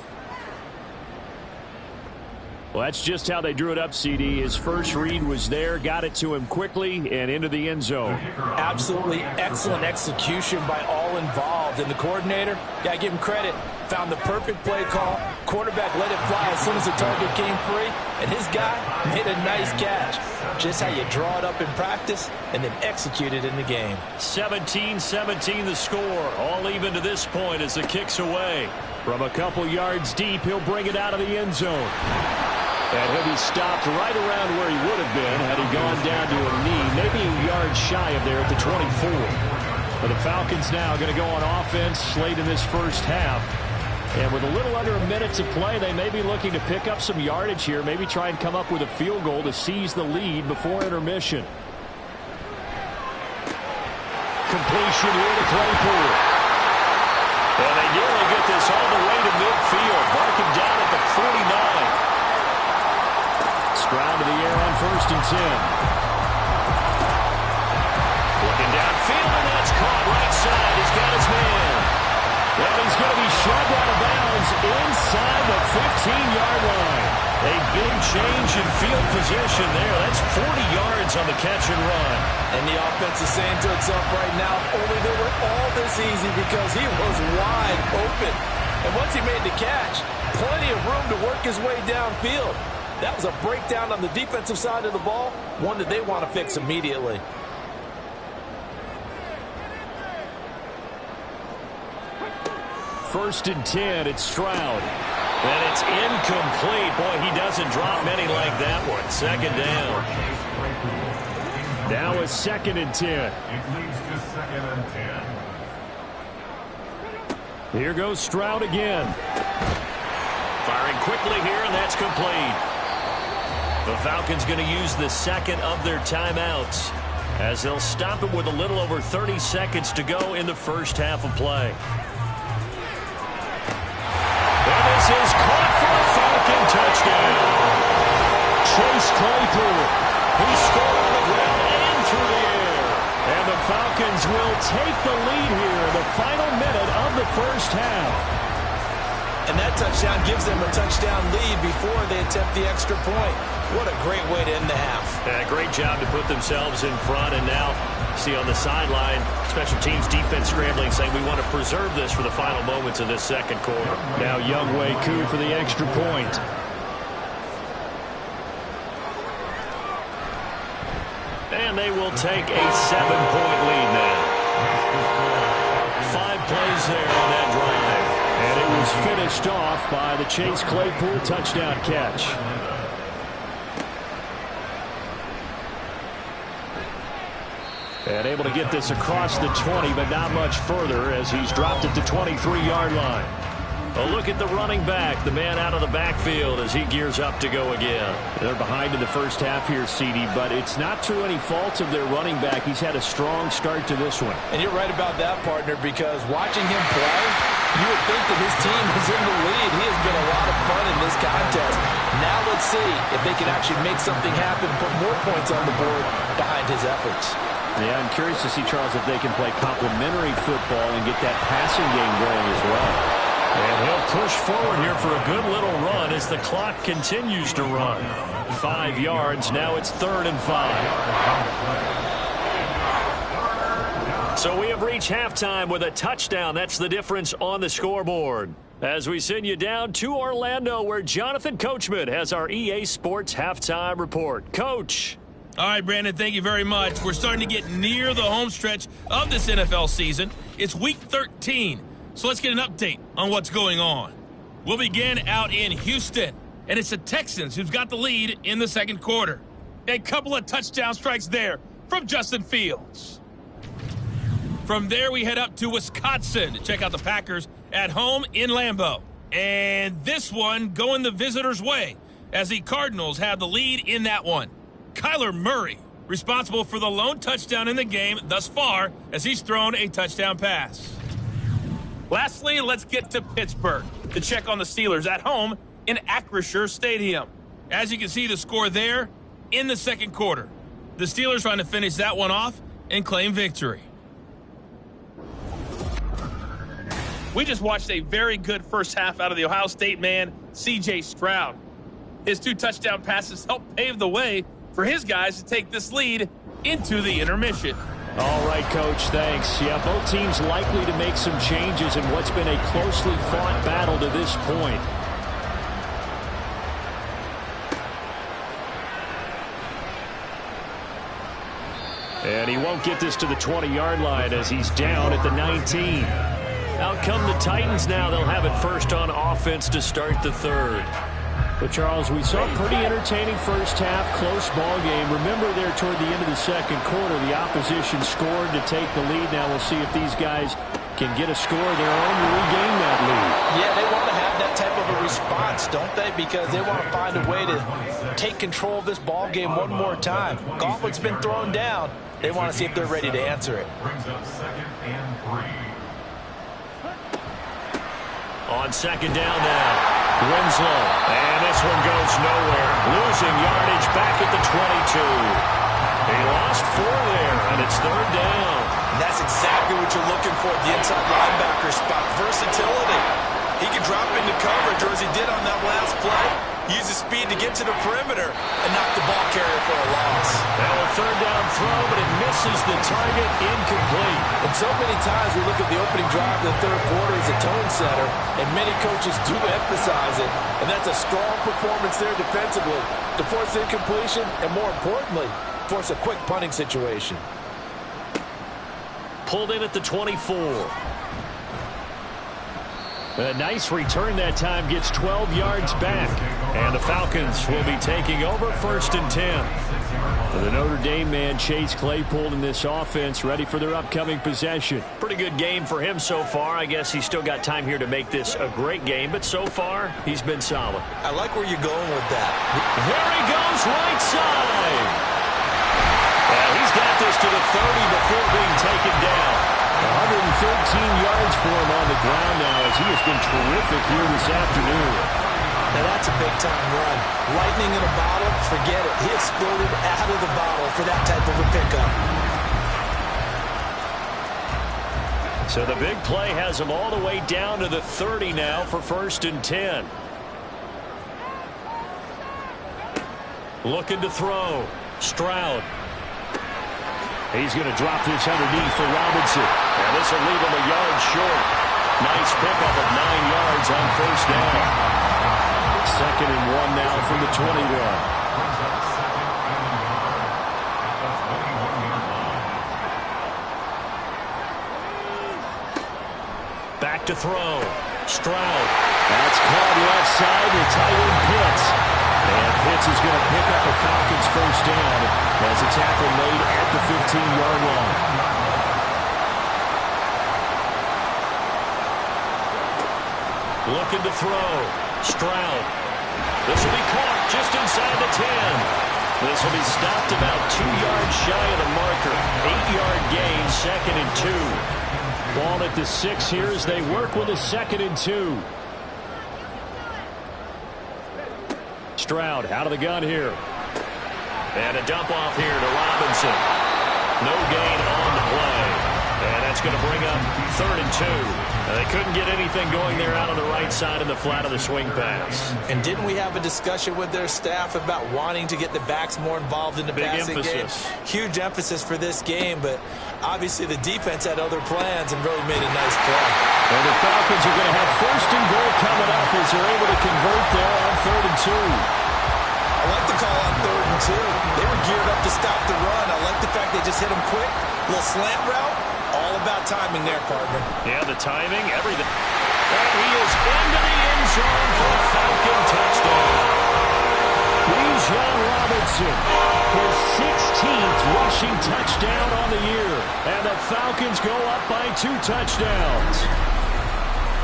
Well, that's just how they drew it up, CD. His first read was there, got it to him quickly, and into the end zone. Absolutely excellent execution by all involved. And the coordinator, got to give him credit, found the perfect play call. Quarterback let it fly as soon as the target came free, and his guy made a nice catch. Just how you draw it up in practice and then execute it in the game. 17-17 the score. All even to this point as the kick's away. From a couple yards deep, he'll bring it out of the end zone. And he'll be stopped right around where he would have been had he gone down to a knee, maybe a yard shy of there at the 24. But the Falcons now going to go on offense late in this first half. And with a little under a minute to play, they may be looking to pick up some yardage here, maybe try and come up with a field goal to seize the lead before intermission. Completion here to Claypool. And they nearly get this all the way to midfield. Marking down at the 49. Ground to the air on 1st and 10. Looking downfield, and that's caught right side. He's got his man. Well, he's going to be shoved out of bounds inside the 15-yard line. A big change in field position there. That's 40 yards on the catch and run. And the offense is saying to itself right now, only they were all this easy because he was wide open. And once he made the catch, plenty of room to work his way downfield. That was a breakdown on the defensive side of the ball, one that they want to fix immediately. First and 10, it's Stroud. And it's incomplete. Boy, he doesn't drop many like that one. Second down. Now a second and 10. It leads to second and 10. Here goes Stroud again. Firing quickly here, and that's complete. The Falcons going to use the second of their timeouts as they'll stop it with a little over 30 seconds to go in the first half of play. And this is caught for a Falcon touchdown. Chase Claypool. He scored on the ground and through the air. And the Falcons will take the lead here in the final minute of the first half. And that touchdown gives them a touchdown lead before they attempt the extra point. What a great way to end the half. Yeah, great job to put themselves in front. And now, see on the sideline, special teams defense scrambling, saying we want to preserve this for the final moments of this second quarter. Now Younghoe Koo for the extra point. And they will take a 7-point lead now. 5 plays there on that drive. And it was finished off by the Chase Claypool touchdown catch. And able to get this across the 20, but not much further as he's dropped it to 23-yard line. A look at the running back, the man out of the backfield as he gears up to go again. They're behind in the first half here, CD, but it's not through any faults of their running back. He's had a strong start to this one. And you're right about that, partner, because watching him play, you would think that his team is in the lead. He has been a lot of fun in this contest. Now let's see if they can actually make something happen, put more points on the board behind his efforts. Yeah, I'm curious to see, Charles, if they can play complementary football and get that passing game going as well. And he'll push forward here for a good little run as the clock continues to run. 5 yards. Now it's 3rd and 5. So we have reached halftime with a touchdown. That's the difference on the scoreboard. As we send you down to Orlando, where Jonathan Coachman has our EA Sports halftime report. Coach. All right, Brandon, thank you very much. We're starting to get near the home stretch of this NFL season. It's Week 13, so let's get an update on what's going on. We'll begin out in Houston, and it's the Texans who've got the lead in the second quarter. A couple of touchdown strikes there from Justin Fields. From there, we head up to Wisconsin to check out the Packers at home in Lambeau. And this one going the visitors' way as the Cardinals have the lead in that one. Kyler Murray, responsible for the lone touchdown in the game thus far as he's thrown a touchdown pass. Lastly, let's get to Pittsburgh to check on the Steelers at home in Acrisure Stadium. As you can see, the score there in the second quarter. The Steelers trying to finish that one off and claim victory. We just watched a very good first half out of the Ohio State man, C.J. Stroud. His 2 touchdown passes helped pave the way for his guys to take this lead into the intermission. All right, Coach, thanks. Yeah, both teams likely to make some changes in what's been a closely fought battle to this point. And he won't get this to the 20-yard line as he's down at the 19. Out come the Titans now. They'll have it first on offense to start the third. But, Charles, we saw a pretty entertaining first half, close ball game. Remember there toward the end of the second quarter, the opposition scored to take the lead. Now we'll see if these guys can get a score of their own to regain that lead. Yeah, they want to have that type of a response, don't they? Because they want to find a way to take control of this ball game one more time. Gauntlet's been thrown down. They want to see if they're ready to answer it. Brings up 2nd and 3. On second down now, Winslow. And this one goes nowhere. Losing yardage back at the 22. He lost 4 there, and it's 3rd down. And that's exactly what you're looking for at the inside linebacker spot. Versatility. He can drop into coverage, or as he did on that last play, uses speed to get to the perimeter and knock the ball carrier for a loss. Now a third down throw, but it misses the target, incomplete. And so many times we look at the opening drive of the third quarter as a tone setter, and many coaches do emphasize it, and that's a strong performance there defensively to force incompletion and, more importantly, force a quick punting situation. Pulled in at the 24. A nice return that time, gets 12 yards back. And the Falcons will be taking over 1st and 10. The Notre Dame man, Chase Claypool, in this offense, ready for their upcoming possession. Pretty good game for him so far. I guess he's still got time here to make this a great game, but so far, he's been solid. I like where you're going with that. There he goes, right side. And he's got this to the 30 before being taken down. 113 yards for him on the ground now, as he has been terrific here this afternoon. Now that's a big-time run. Lightning in a bottle, forget it. He exploded out of the bottle for that type of a pickup. So the big play has him all the way down to the 30 now for 1st and 10. Looking to throw. Stroud. He's going to drop this underneath for Robinson. And this will leave him a yard short. Nice pickup of 9 yards on 1st down. 2nd and 1 now from the 21. Back to throw. Stroud. That's caught left side to tight end Pitts. And Pitts is going to pick up a Falcons 1st down as a tackle made at the 15-yard line. Looking to throw. Stroud. This will be caught just inside the 10. This will be stopped about 2 yards shy of the marker. 8-yard gain, 2nd and 2. Ball at the 6 here as they work with a 2nd and 2. Stroud out of the gun here. And a dump off here to Robinson. No gain on the play. And that's going to bring up 3rd and 2. They couldn't get anything going there out on the right side in the flat of the swing pass. And didn't we have a discussion with their staff about wanting to get the backs more involved in the passing game? Huge emphasis for this game, but obviously the defense had other plans and really made a nice play. And the Falcons are going to have 1st and goal coming up as they're able to convert there on 3rd and 2. I like the call on 3rd and 2. They were geared up to stop the run. I like the fact they just hit them quick. Little slant route. All about timing there, partner. Yeah, the timing, everything. And he is into the end zone for a Falcon touchdown. Bijan Robinson, his 16th rushing touchdown on the year. And the Falcons go up by 2 touchdowns.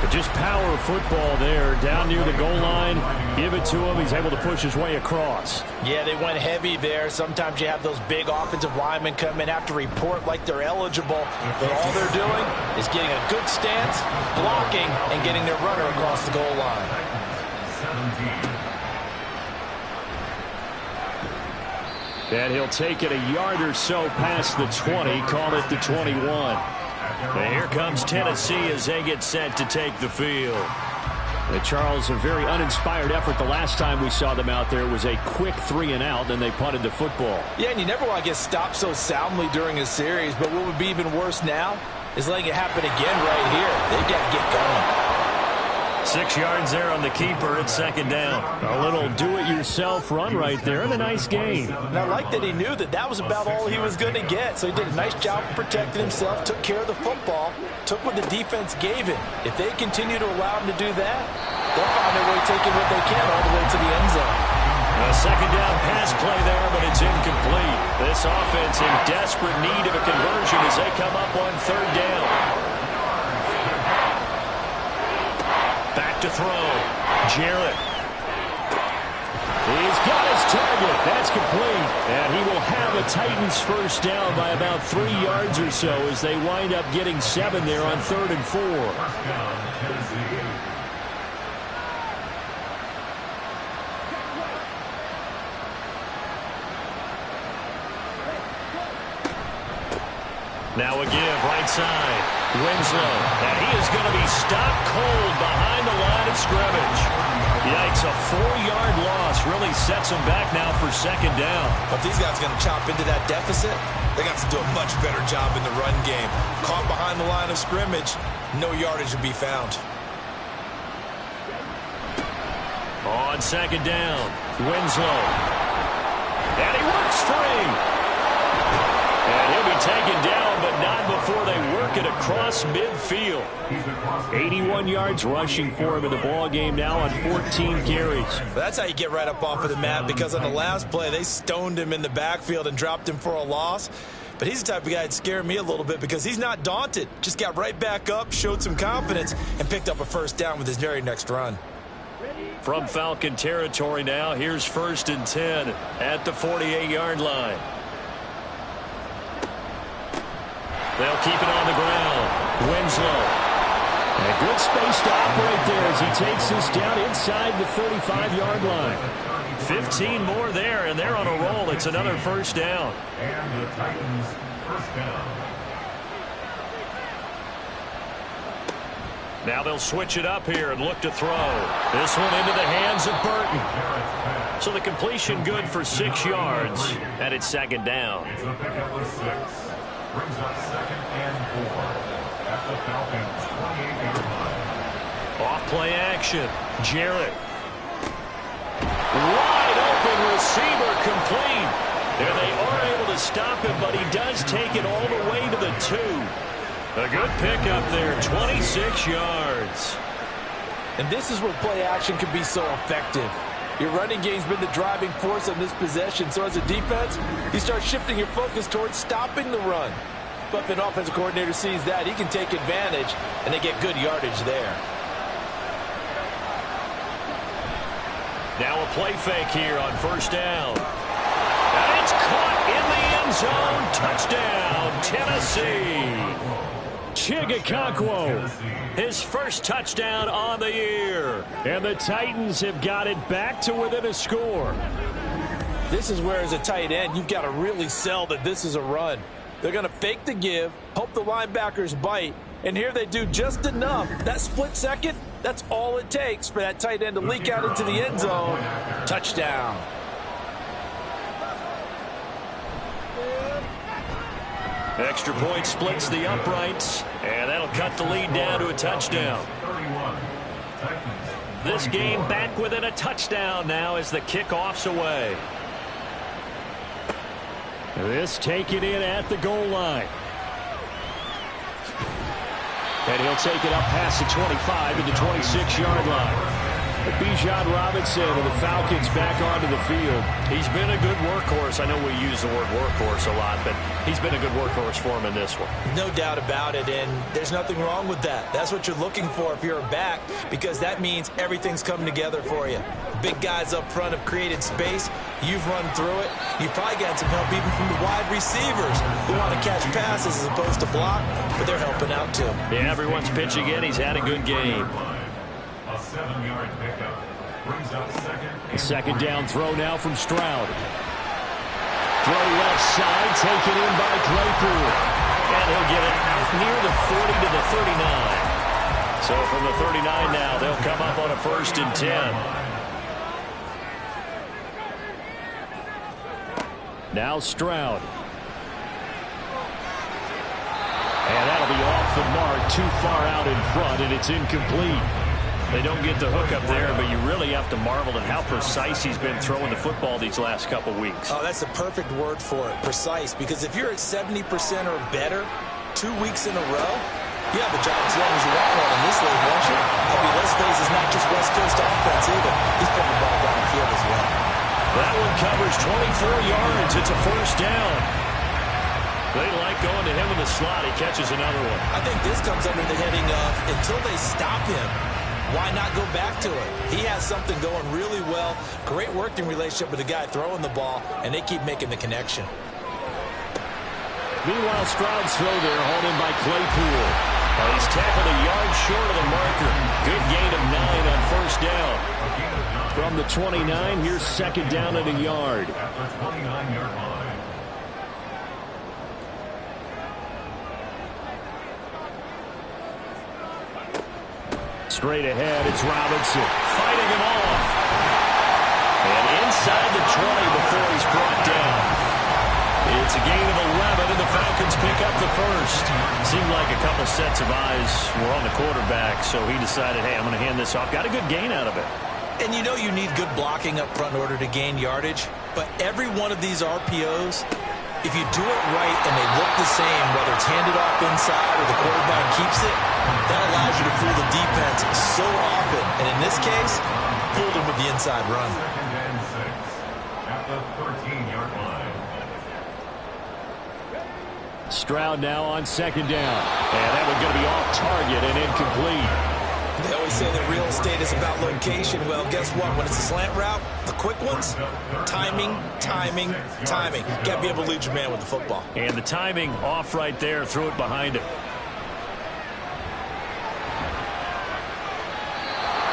But just power football there, down near the goal line. Give it to him. He's able to push his way across. Yeah, they went heavy there. Sometimes you have those big offensive linemen come in, have to report like they're eligible. But all they're doing is getting a good stance, blocking, and getting their runner across the goal line. And he'll take it a yard or so past the 20, call it the 21. And here comes Tennessee as they get set to take the field. Charles, a very uninspired effort the last time we saw them out there was a quick 3-and-out, then they punted the football. Yeah, and you never want to get stopped so soundly during a series, but what would be even worse now is letting it happen again right here. They've got to get going. 6 yards there on the keeper at 2nd down. A little do-it-yourself run right there and a nice gain. And I like that he knew that that was about all he was going to get. So he did a nice job of protecting himself, took care of the football, took what the defense gave him. If they continue to allow him to do that, they'll find their way taking what they can all the way to the end zone. A 2nd down pass play there, but it's incomplete. This offense in desperate need of a conversion as they come up on 3rd down. Back to throw. Jarrett. He's got his target. That's complete. And he will have a Titans 1st down by about 3 yards or so as they wind up getting 7 there on 3rd and 4. Now a give, right side. Winslow. And he is going to be stopped cold behind the line of scrimmage. Yikes, a 4-yard loss really sets them back now for second down. But these guys are going to chop into that deficit. They got to do a much better job in the run game. Caught behind the line of scrimmage, no yardage to be found. On second down, Winslow. And he works free. And he'll be taken down, but not before they work it across midfield. 81 yards rushing for him in the ball game now on 14 carries. That's how you get right up off of the mat, because on the last play, they stoned him in the backfield and dropped him for a loss. But he's the type of guy that scared me a little bit because he's not daunted. Just got right back up, showed some confidence, and picked up a first down with his very next run. From Falcon territory now, here's 1st and 10 at the 48-yard line. They'll keep it on the ground. Winslow. And good space to operate there as he takes this down inside the 35-yard line. 15 more there, and they're on a roll. It's another first down. And the Titans first down. Now they'll switch it up here and look to throw. This one into the hands of Burton. So the completion good for 6 yards, and it's second down. It's a pickup of 6. Brings up 2nd and 4 at the Falcons' 28-yard line. Off play action. Jarrett. Wide open receiver complete. And they are able to stop him, but he does take it all the way to the 2. A good pickup there, 26 yards. And this is where play action can be so effective. Your running game's been the driving force on this possession, so as a defense, you start shifting your focus towards stopping the run. But if an offensive coordinator sees that, he can take advantage, and they get good yardage there. Now a play fake here on first down. And it's caught in the end zone. Touchdown, Tennessee. Chigakakwo, his first touchdown on the year. And the Titans have got it back to within a score. This is where, as a tight end, you've got to really sell that this is a run. They're going to fake the give, hope the linebackers bite, and here they do just enough. That split second, that's all it takes for that tight end to leak out into the end zone. Touchdown. Extra point splits the uprights, and that'll cut the lead down to a touchdown. This game back within a touchdown now as the kickoff's away. This taken in at the goal line. And he'll take it up past the 25 to the 26-yard line. Bijan Robinson and the Falcons back onto the field. He's been a good workhorse. I know we use the word workhorse a lot, but he's been a good workhorse for him in this one. No doubt about it, and there's nothing wrong with that. That's what you're looking for if you're a back, because that means everything's coming together for you. Big guys up front have created space. You've run through it. You've probably got some help even from the wide receivers who want to catch passes as opposed to block, but they're helping out too. Yeah, everyone's pitching in. He's had a good game. A 7-yard pickup brings up 2nd. Second down throw now from Stroud. Throw left side, taken in by Claypool. And he'll get it out near the 40 to the 39. So from the 39 now, they'll come up on a 1st and 10. Now Stroud. And that'll be off the mark, too far out in front, and it's incomplete. They don't get the hook up there, but you really have to marvel at how precise he's been throwing the football these last couple weeks. Oh, that's the perfect word for it, precise, because if you're at 70% or better 2 weeks in a row, you have a job as long as you want one in this league, won't you? I mean, let's face it, it's not just West Coast offense either. He's putting the ball downfield as well. That one covers 24 yards. It's a first down. They like going to him in the slot. He catches another one. I think this comes under the heading of until they stop him, why not go back to it? He has something going really well. Great working relationship with the guy throwing the ball, and they keep making the connection. Meanwhile, Stroud's throw there hauled in by Claypool. He's tackled a yard short of the marker. Good gain of 9 on first down. From the 29, here's second down at a yard. At the 29-yard line. Straight ahead, it's Robinson fighting him off. And inside the 20 before he's brought down. It's a gain of 11, and the Falcons pick up the first. Seemed like a couple sets of eyes were on the quarterback, so he decided, hey, I'm going to hand this off. Got a good gain out of it. And you know you need good blocking up front in order to gain yardage, but every one of these RPOs, if you do it right and they look the same, whether it's handed off inside or the quarterback keeps it, that allows you to fool the defense so often. And in this case, fooled him with the inside run. Second and 6 at the 13-yard line. Stroud now on second down. And that one's going to be off target and incomplete. They always say that real estate is about location. Well, guess what? When it's a slant route, the quick ones, timing, timing, timing. Got to be able to lead your man with the football. And the timing off right there. Threw it behind him.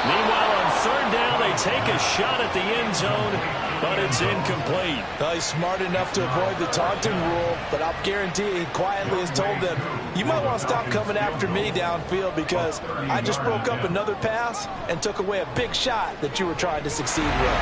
Meanwhile, on third down, they take a shot at the end zone, but it's incomplete. Well, he's smart enough to avoid the taunting rule, but I'll guarantee he quietly has told them, you might want to stop coming after me downfield because I just broke up another pass and took away a big shot that you were trying to succeed with.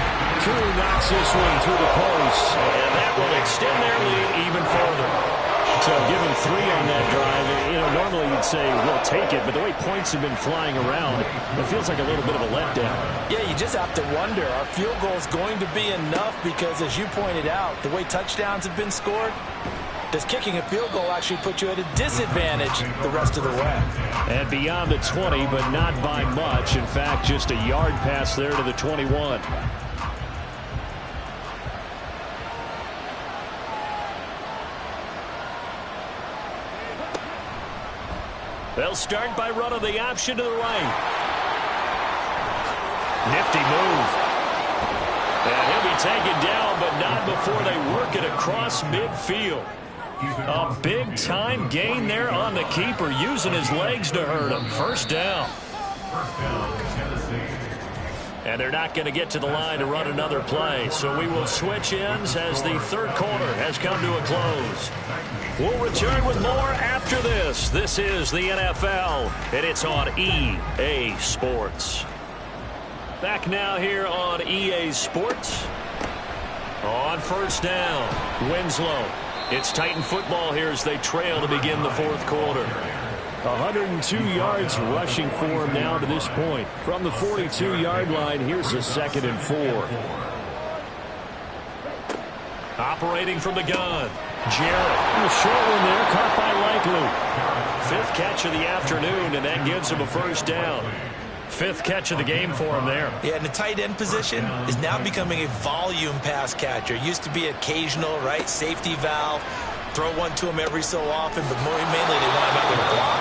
Drew knocks this one through the post, and that will extend their lead even further. So give him 3 on that drive. You know, normally you'd say, we'll take it, but the way points have been flying around, it feels like a little bit of a letdown. Yeah, you just have to wonder, are field goals going to be enough? Because as you pointed out, the way touchdowns have been scored, does kicking a field goal actually put you at a disadvantage the rest of the way? And beyond the 20, but not by much. In fact, just a yard pass there to the 21. They'll start by running the option to the right. Nifty move. And he'll be taken down, but not before they work it across midfield. A big-time gain there on the keeper, using his legs to hurt him. First down. And they're not going to get to the line to run another play. So we will switch ends as the third quarter has come to a close. We'll return with more after this. This is the NFL, and it's on EA Sports. Back now here on EA Sports. On first down, Winslow. It's Titan football here as they trail to begin the fourth quarter. 102 yards rushing for him now to this point. From the 42-yard line, here's a 2nd and 4. Operating from the gun. Jarrett, a short one there, caught by Likely. 5th catch of the afternoon, and that gives him a first down. 5th catch of the game for him there. Yeah, and the tight end position is now becoming a volume pass catcher. Used to be occasional, right, safety valve. Throw one to him every so often, but mainly they want him out there to block.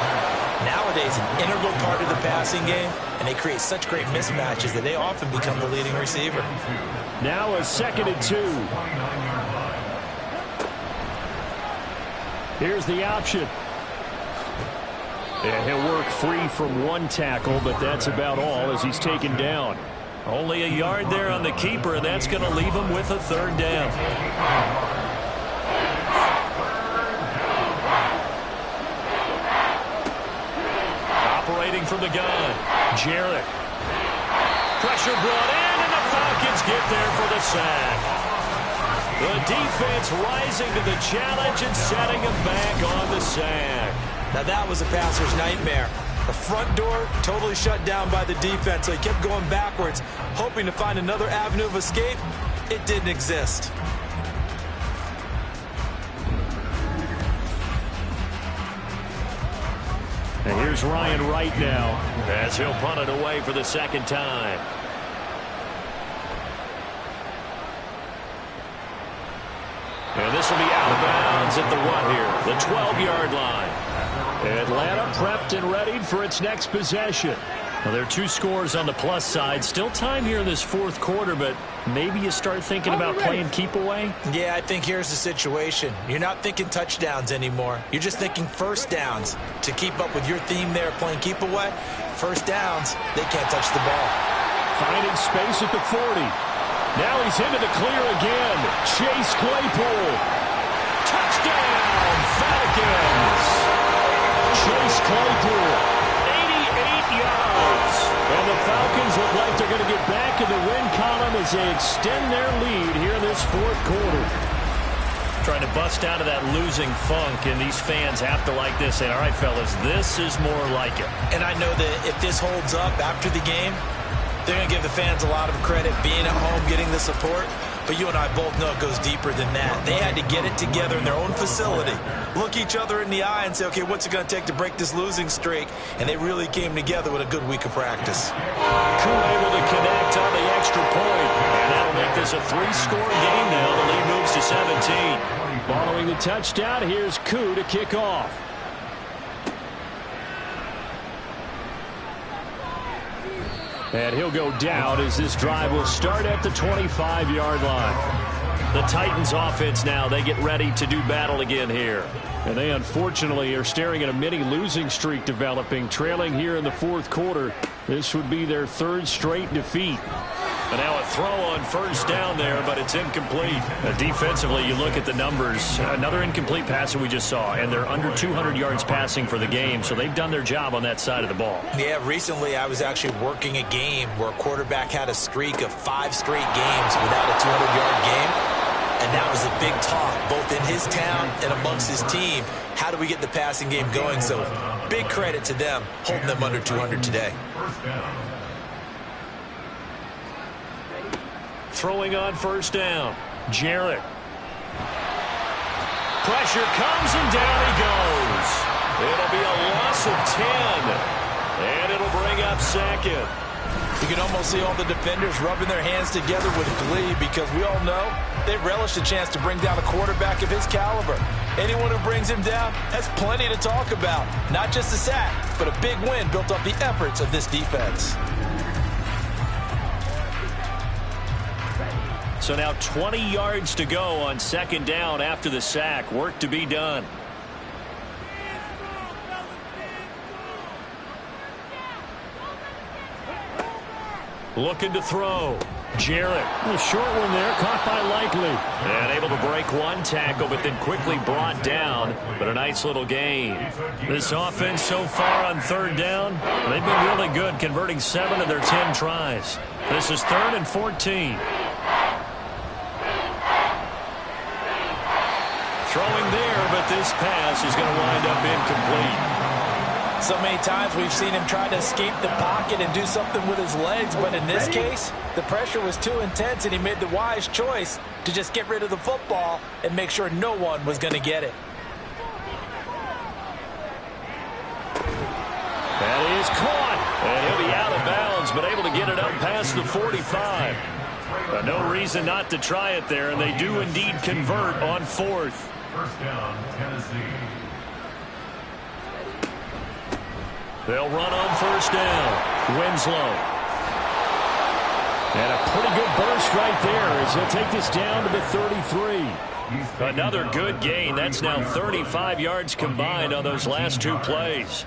Nowadays, an integral part of the passing game, and they create such great mismatches that they often become the leading receiver. Now a 2nd and 2. Here's the option. And he'll work free from one tackle, but that's about all as he's taken down. Only a yard there on the keeper, and that's going to leave him with a third down. Operating from the gun, Jarrett. Pressure brought in, and the Falcons get there for the sack. The defense rising to the challenge and setting him back on the sack. Now that was a passer's nightmare. The front door totally shut down by the defense, so he kept going backwards, hoping to find another avenue of escape. It didn't exist. And here's Ryan Wright now as he'll punt it away for the second time. And this will be out of bounds at the what here? The 12-yard line. Atlanta prepped and readied for its next possession. Well, there are 2 scores on the plus side. Still time here in this fourth quarter, but maybe you start thinking about playing keep away? Yeah, I think here's the situation. You're not thinking touchdowns anymore. You're just thinking first downs. To keep up with your theme there, playing keep away, first downs, they can't touch the ball. Finding space at the 40. Now he's into the clear again. Chase Claypool. Touchdown, Falcons. Chase Claypool, 88 yards. And the Falcons look like they're going to get back in the win column as they extend their lead here in this fourth quarter. Trying to bust out of that losing funk, and these fans have to like this. And all right, fellas, this is more like it. And I know that if this holds up after the game, they're going to give the fans a lot of credit being at home, getting the support. But you and I both know it goes deeper than that. They had to get it together in their own facility, look each other in the eye and say, okay, what's it going to take to break this losing streak? And they really came together with a good week of practice. Koo able to connect on the extra point. And that'll make this a 3-score game now. The lead moves to 17. Following the touchdown, here's Koo to kick off. And he'll go down as this drive will start at the 25-yard line. The Titans offense now, they get ready to do battle again here. And they unfortunately are staring at a mini losing streak developing, trailing here in the fourth quarter. This would be their 3rd straight defeat. And now a throw on first down there, but it's incomplete. Defensively, you look at the numbers. Another incomplete pass that we just saw, and they're under 200 yards passing for the game, so they've done their job on that side of the ball. Yeah, recently I was actually working a game where a quarterback had a streak of 5 straight games without a 200-yard game, and that was a big talk, both in his town and amongst his team. How do we get the passing game going? So big credit to them, holding them under 200 today. Throwing on first down. Jarrett. Pressure comes and down he goes. It'll be a loss of 10. And it'll bring up 2nd. You can almost see all the defenders rubbing their hands together with glee because we all know they relish the chance to bring down a quarterback of his caliber. Anyone who brings him down has plenty to talk about. Not just a sack, but a big win built off the efforts of this defense. So now 20 yards to go on 2nd down after the sack. Work to be done. Looking to throw. Jarrett. A short one there, caught by Likely. And able to break one tackle, but then quickly brought down. But a nice little gain. This offense so far on 3rd down, they've been really good, converting 7 of their 10 tries. This is 3rd and 14. Throwing there, but this pass is going to wind up incomplete. So many times we've seen him try to escape the pocket and do something with his legs, but in this case, the pressure was too intense and he made the wise choice to just get rid of the football and make sure no one was going to get it. That is caught, and he'll be out of bounds, but able to get it up past the 45. No reason not to try it there, and they do indeed convert on 4th. First down, Tennessee. They'll run on first down. Winslow. And a pretty good burst right there as he'll take this down to the 33. Another good gain. That's now 35 yards combined on those last 2 plays.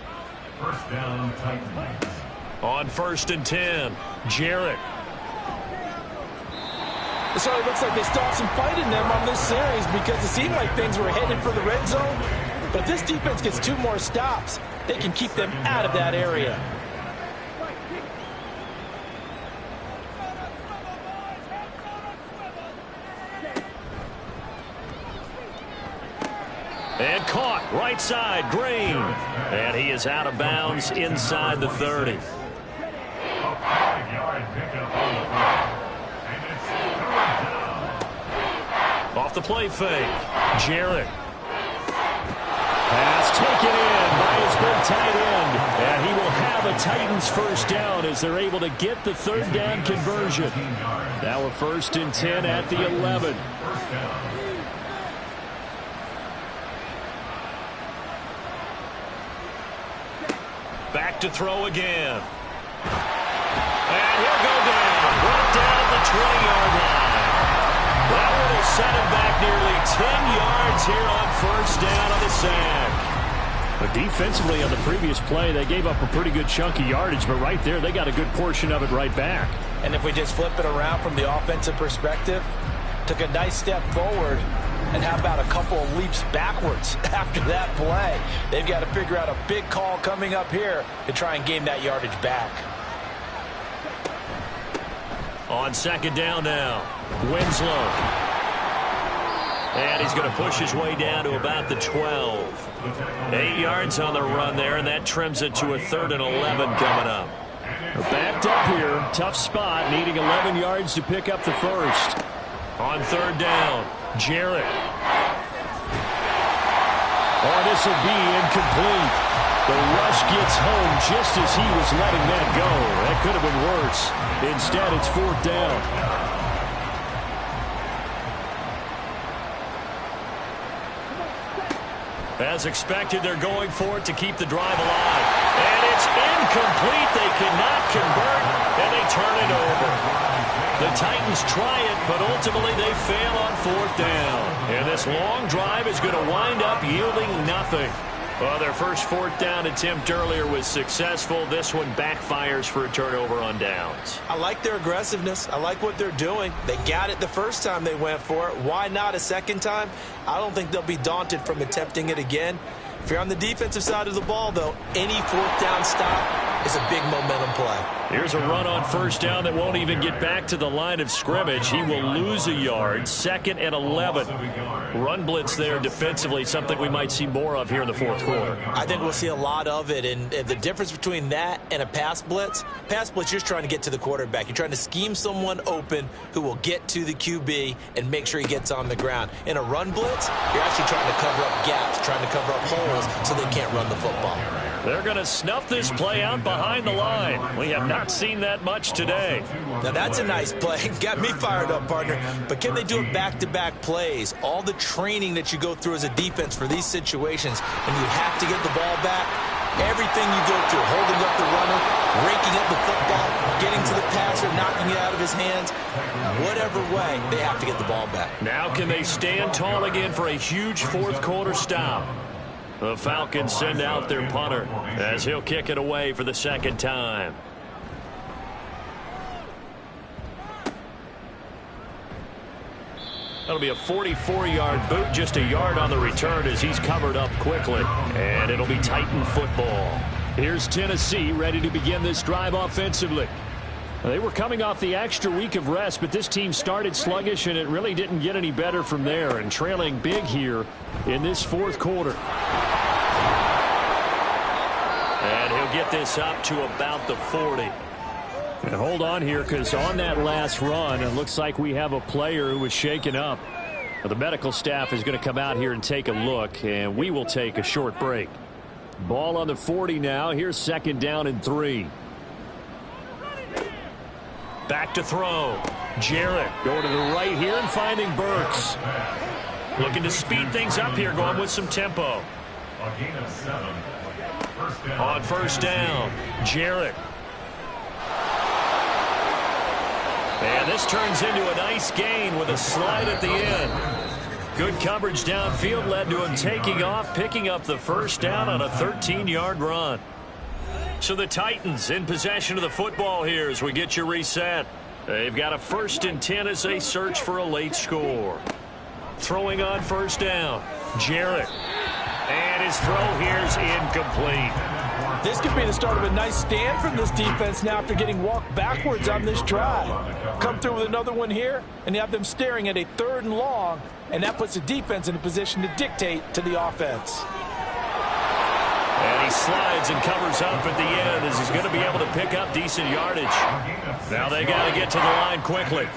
First down, Titans. On 1st and 10, Jarrett. So it looks like they still have some fight in them on this series because it seemed like things were headed for the red zone. But if this defense gets 2 more stops, they can keep them out of that area. And caught right side, Green. And he is out of bounds inside the 30. A 5-yard pickup on the play. Off the play fake. Jarrett. Pass taken in by his big tight end. And he will have a Titans first down as they're able to get the 3rd down conversion. Now a 1st and 10 at the 11. Back to throw again. And he'll go down. Right down the 20-yard line. That one will set him back nearly 10 yards here on first down on the sack. But defensively on the previous play, they gave up a pretty good chunk of yardage, but right there, they got a good portion of it right back. And if we just flip it around from the offensive perspective, took a nice step forward, and how about a couple of leaps backwards after that play? They've got to figure out a big call coming up here to try and gain that yardage back. On second down now, Winslow. And he's going to push his way down to about the 12. 8 yards on the run there, and that trims it to a 3rd and 11 coming up. They're backed up here. Tough spot, needing 11 yards to pick up the first. On 3rd down, Jarrett. Oh, this will be incomplete. The rush gets home just as he was letting that go. That could have been worse. Instead, it's 4th down. As expected, they're going for it to keep the drive alive. And it's incomplete. They cannot convert, and they turn it over. The Titans try it, but ultimately they fail on 4th down. And this long drive is going to wind up yielding nothing. Well, their first 4th down attempt earlier was successful. This one backfires for a turnover on downs. I like their aggressiveness. I like what they're doing. They got it the first time they went for it. Why not a second time? I don't think they'll be daunted from attempting it again. If you're on the defensive side of the ball, though, any 4th down stop is a big momentum play. Here's a run on 1st down that won't even get back to the line of scrimmage. He will lose a yard. 2nd and 11. Run blitz there defensively, something we might see more of here in the 4th quarter. I think we'll see a lot of it, and the difference between that and a pass blitz, you're just trying to get to the quarterback. You're trying to scheme someone open who will get to the QB and make sure he gets on the ground. In a run blitz, you're actually trying to cover up gaps, trying to cover up holes so they can't run the football. They're going to snuff this play out behind the line. We have not seen that much today. Now, that's a nice play. Got me fired up, partner. But can they do it back-to-back plays? All the training that you go through as a defense for these situations, and you have to get the ball back. Everything you go through, holding up the runner, raking up the football, getting to the passer, knocking it out of his hands. Whatever way, they have to get the ball back. Now can they stand tall again for a huge 4th quarter stop? The Falcons send out their punter as he'll kick it away for the 2nd time. That'll be a 44-yard boot, just a yard on the return as he's covered up quickly. And it'll be Titan football. Here's Tennessee ready to begin this drive offensively. They were coming off the extra week of rest, but this team started sluggish, and it really didn't get any better from there, and trailing big here in this 4th quarter. And he'll get this up to about the 40. And hold on here, because on that last run, it looks like we have a player who was shaken up. The medical staff is going to come out here and take a look, and we will take a short break. Ball on the 40 now. Here's 2nd down and 3. Back to throw. Jarrett going to the right here and finding Burks. Looking to speed things up here, going with some tempo. A gain of 7. On 1st down, Jarrett. And this turns into a nice gain with a slide at the end. Good coverage downfield led to him taking off, picking up the 1st down on a 13-yard run. So the Titans in possession of the football here as we get you reset. They've got a 1st and 10 as they search for a late score. Throwing on 1st down, Jarrett. And his throw here's incomplete. This could be the start of a nice stand from this defense now after getting walked backwards on this drive. Come through with another one here, and you have them staring at a 3rd and long, and that puts the defense in a position to dictate to the offense. And he slides and covers up at the end as he's going to be able to pick up decent yardage. Now they got to get to the line quickly.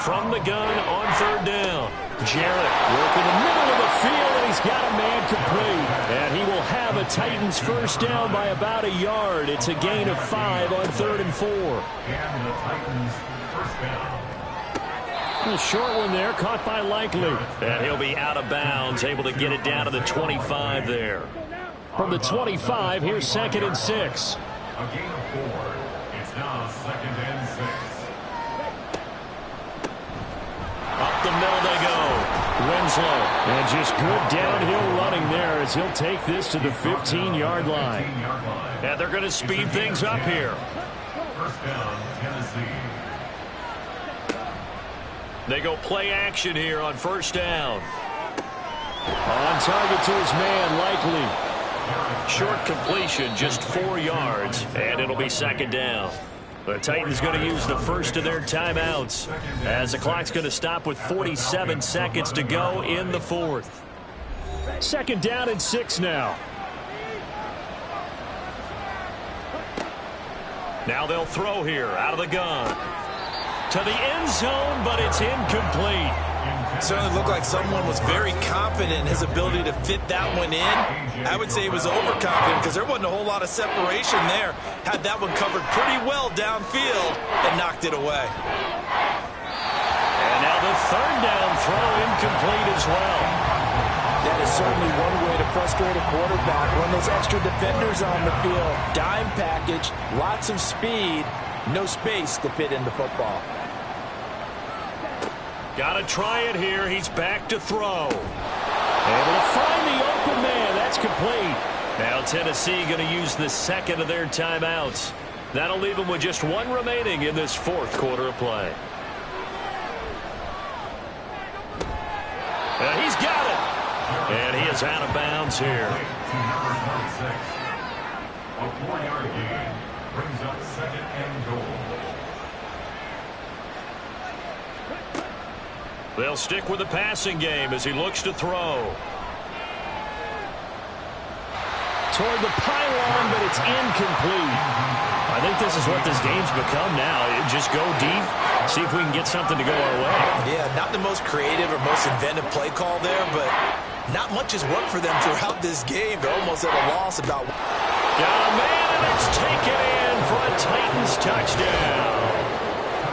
From the gun on 3rd down, Jarrett working the middle of the field, and he's got a man complete. And he will have a Titans 1st down by about a yard. It's a gain of 5 on 3rd and 4. And the Titans 1st down. A short one there, caught by Likely. And he'll be out of bounds, able to get it down to the 25 there. From the 25, here's 2nd and 6. A gain of 4. It's now 2nd and 6. Up the middle they go. Winslow. And just good downhill running there as he'll take this to the 15-yard line. And they're going to speed things up here. 1st down, Tennessee. They go play action here on 1st down. On target to his man, Likely. Short completion, just 4 yards, and it'll be 2nd down. The Titans going to use the first of their timeouts as the clock's going to stop with 47 seconds to go in the fourth. Second down and 6 now. Now they'll throw here out of the gun. To the end zone, but it's incomplete. Certainly looked like someone was very confident in his ability to fit that one in. I would say he was overconfident because there wasn't a whole lot of separation there. Had that one covered pretty well downfield and knocked it away. And now the third down throw incomplete as well. That is certainly one way to frustrate a quarterback. Run those extra defenders on the field. Dime package, lots of speed, no space to fit in the football. Got to try it here. He's back to throw. Able to find the open man. That's complete. Now Tennessee going to use the second of their timeouts. That'll leave them with just one remaining in this fourth quarter of play. He's got it. And he is out of bounds here. To number 26. A 4-yard gain brings up second and goal. They'll stick with the passing game as he looks to throw. Toward the pylon, but it's incomplete. I think this is what this game's become now. Just go deep, see if we can get something to go our way. Yeah, not the most creative or most inventive play call there, but not much has worked for them throughout this game. They're almost at a loss about. Got a man, and it's taken in for a Titans touchdown.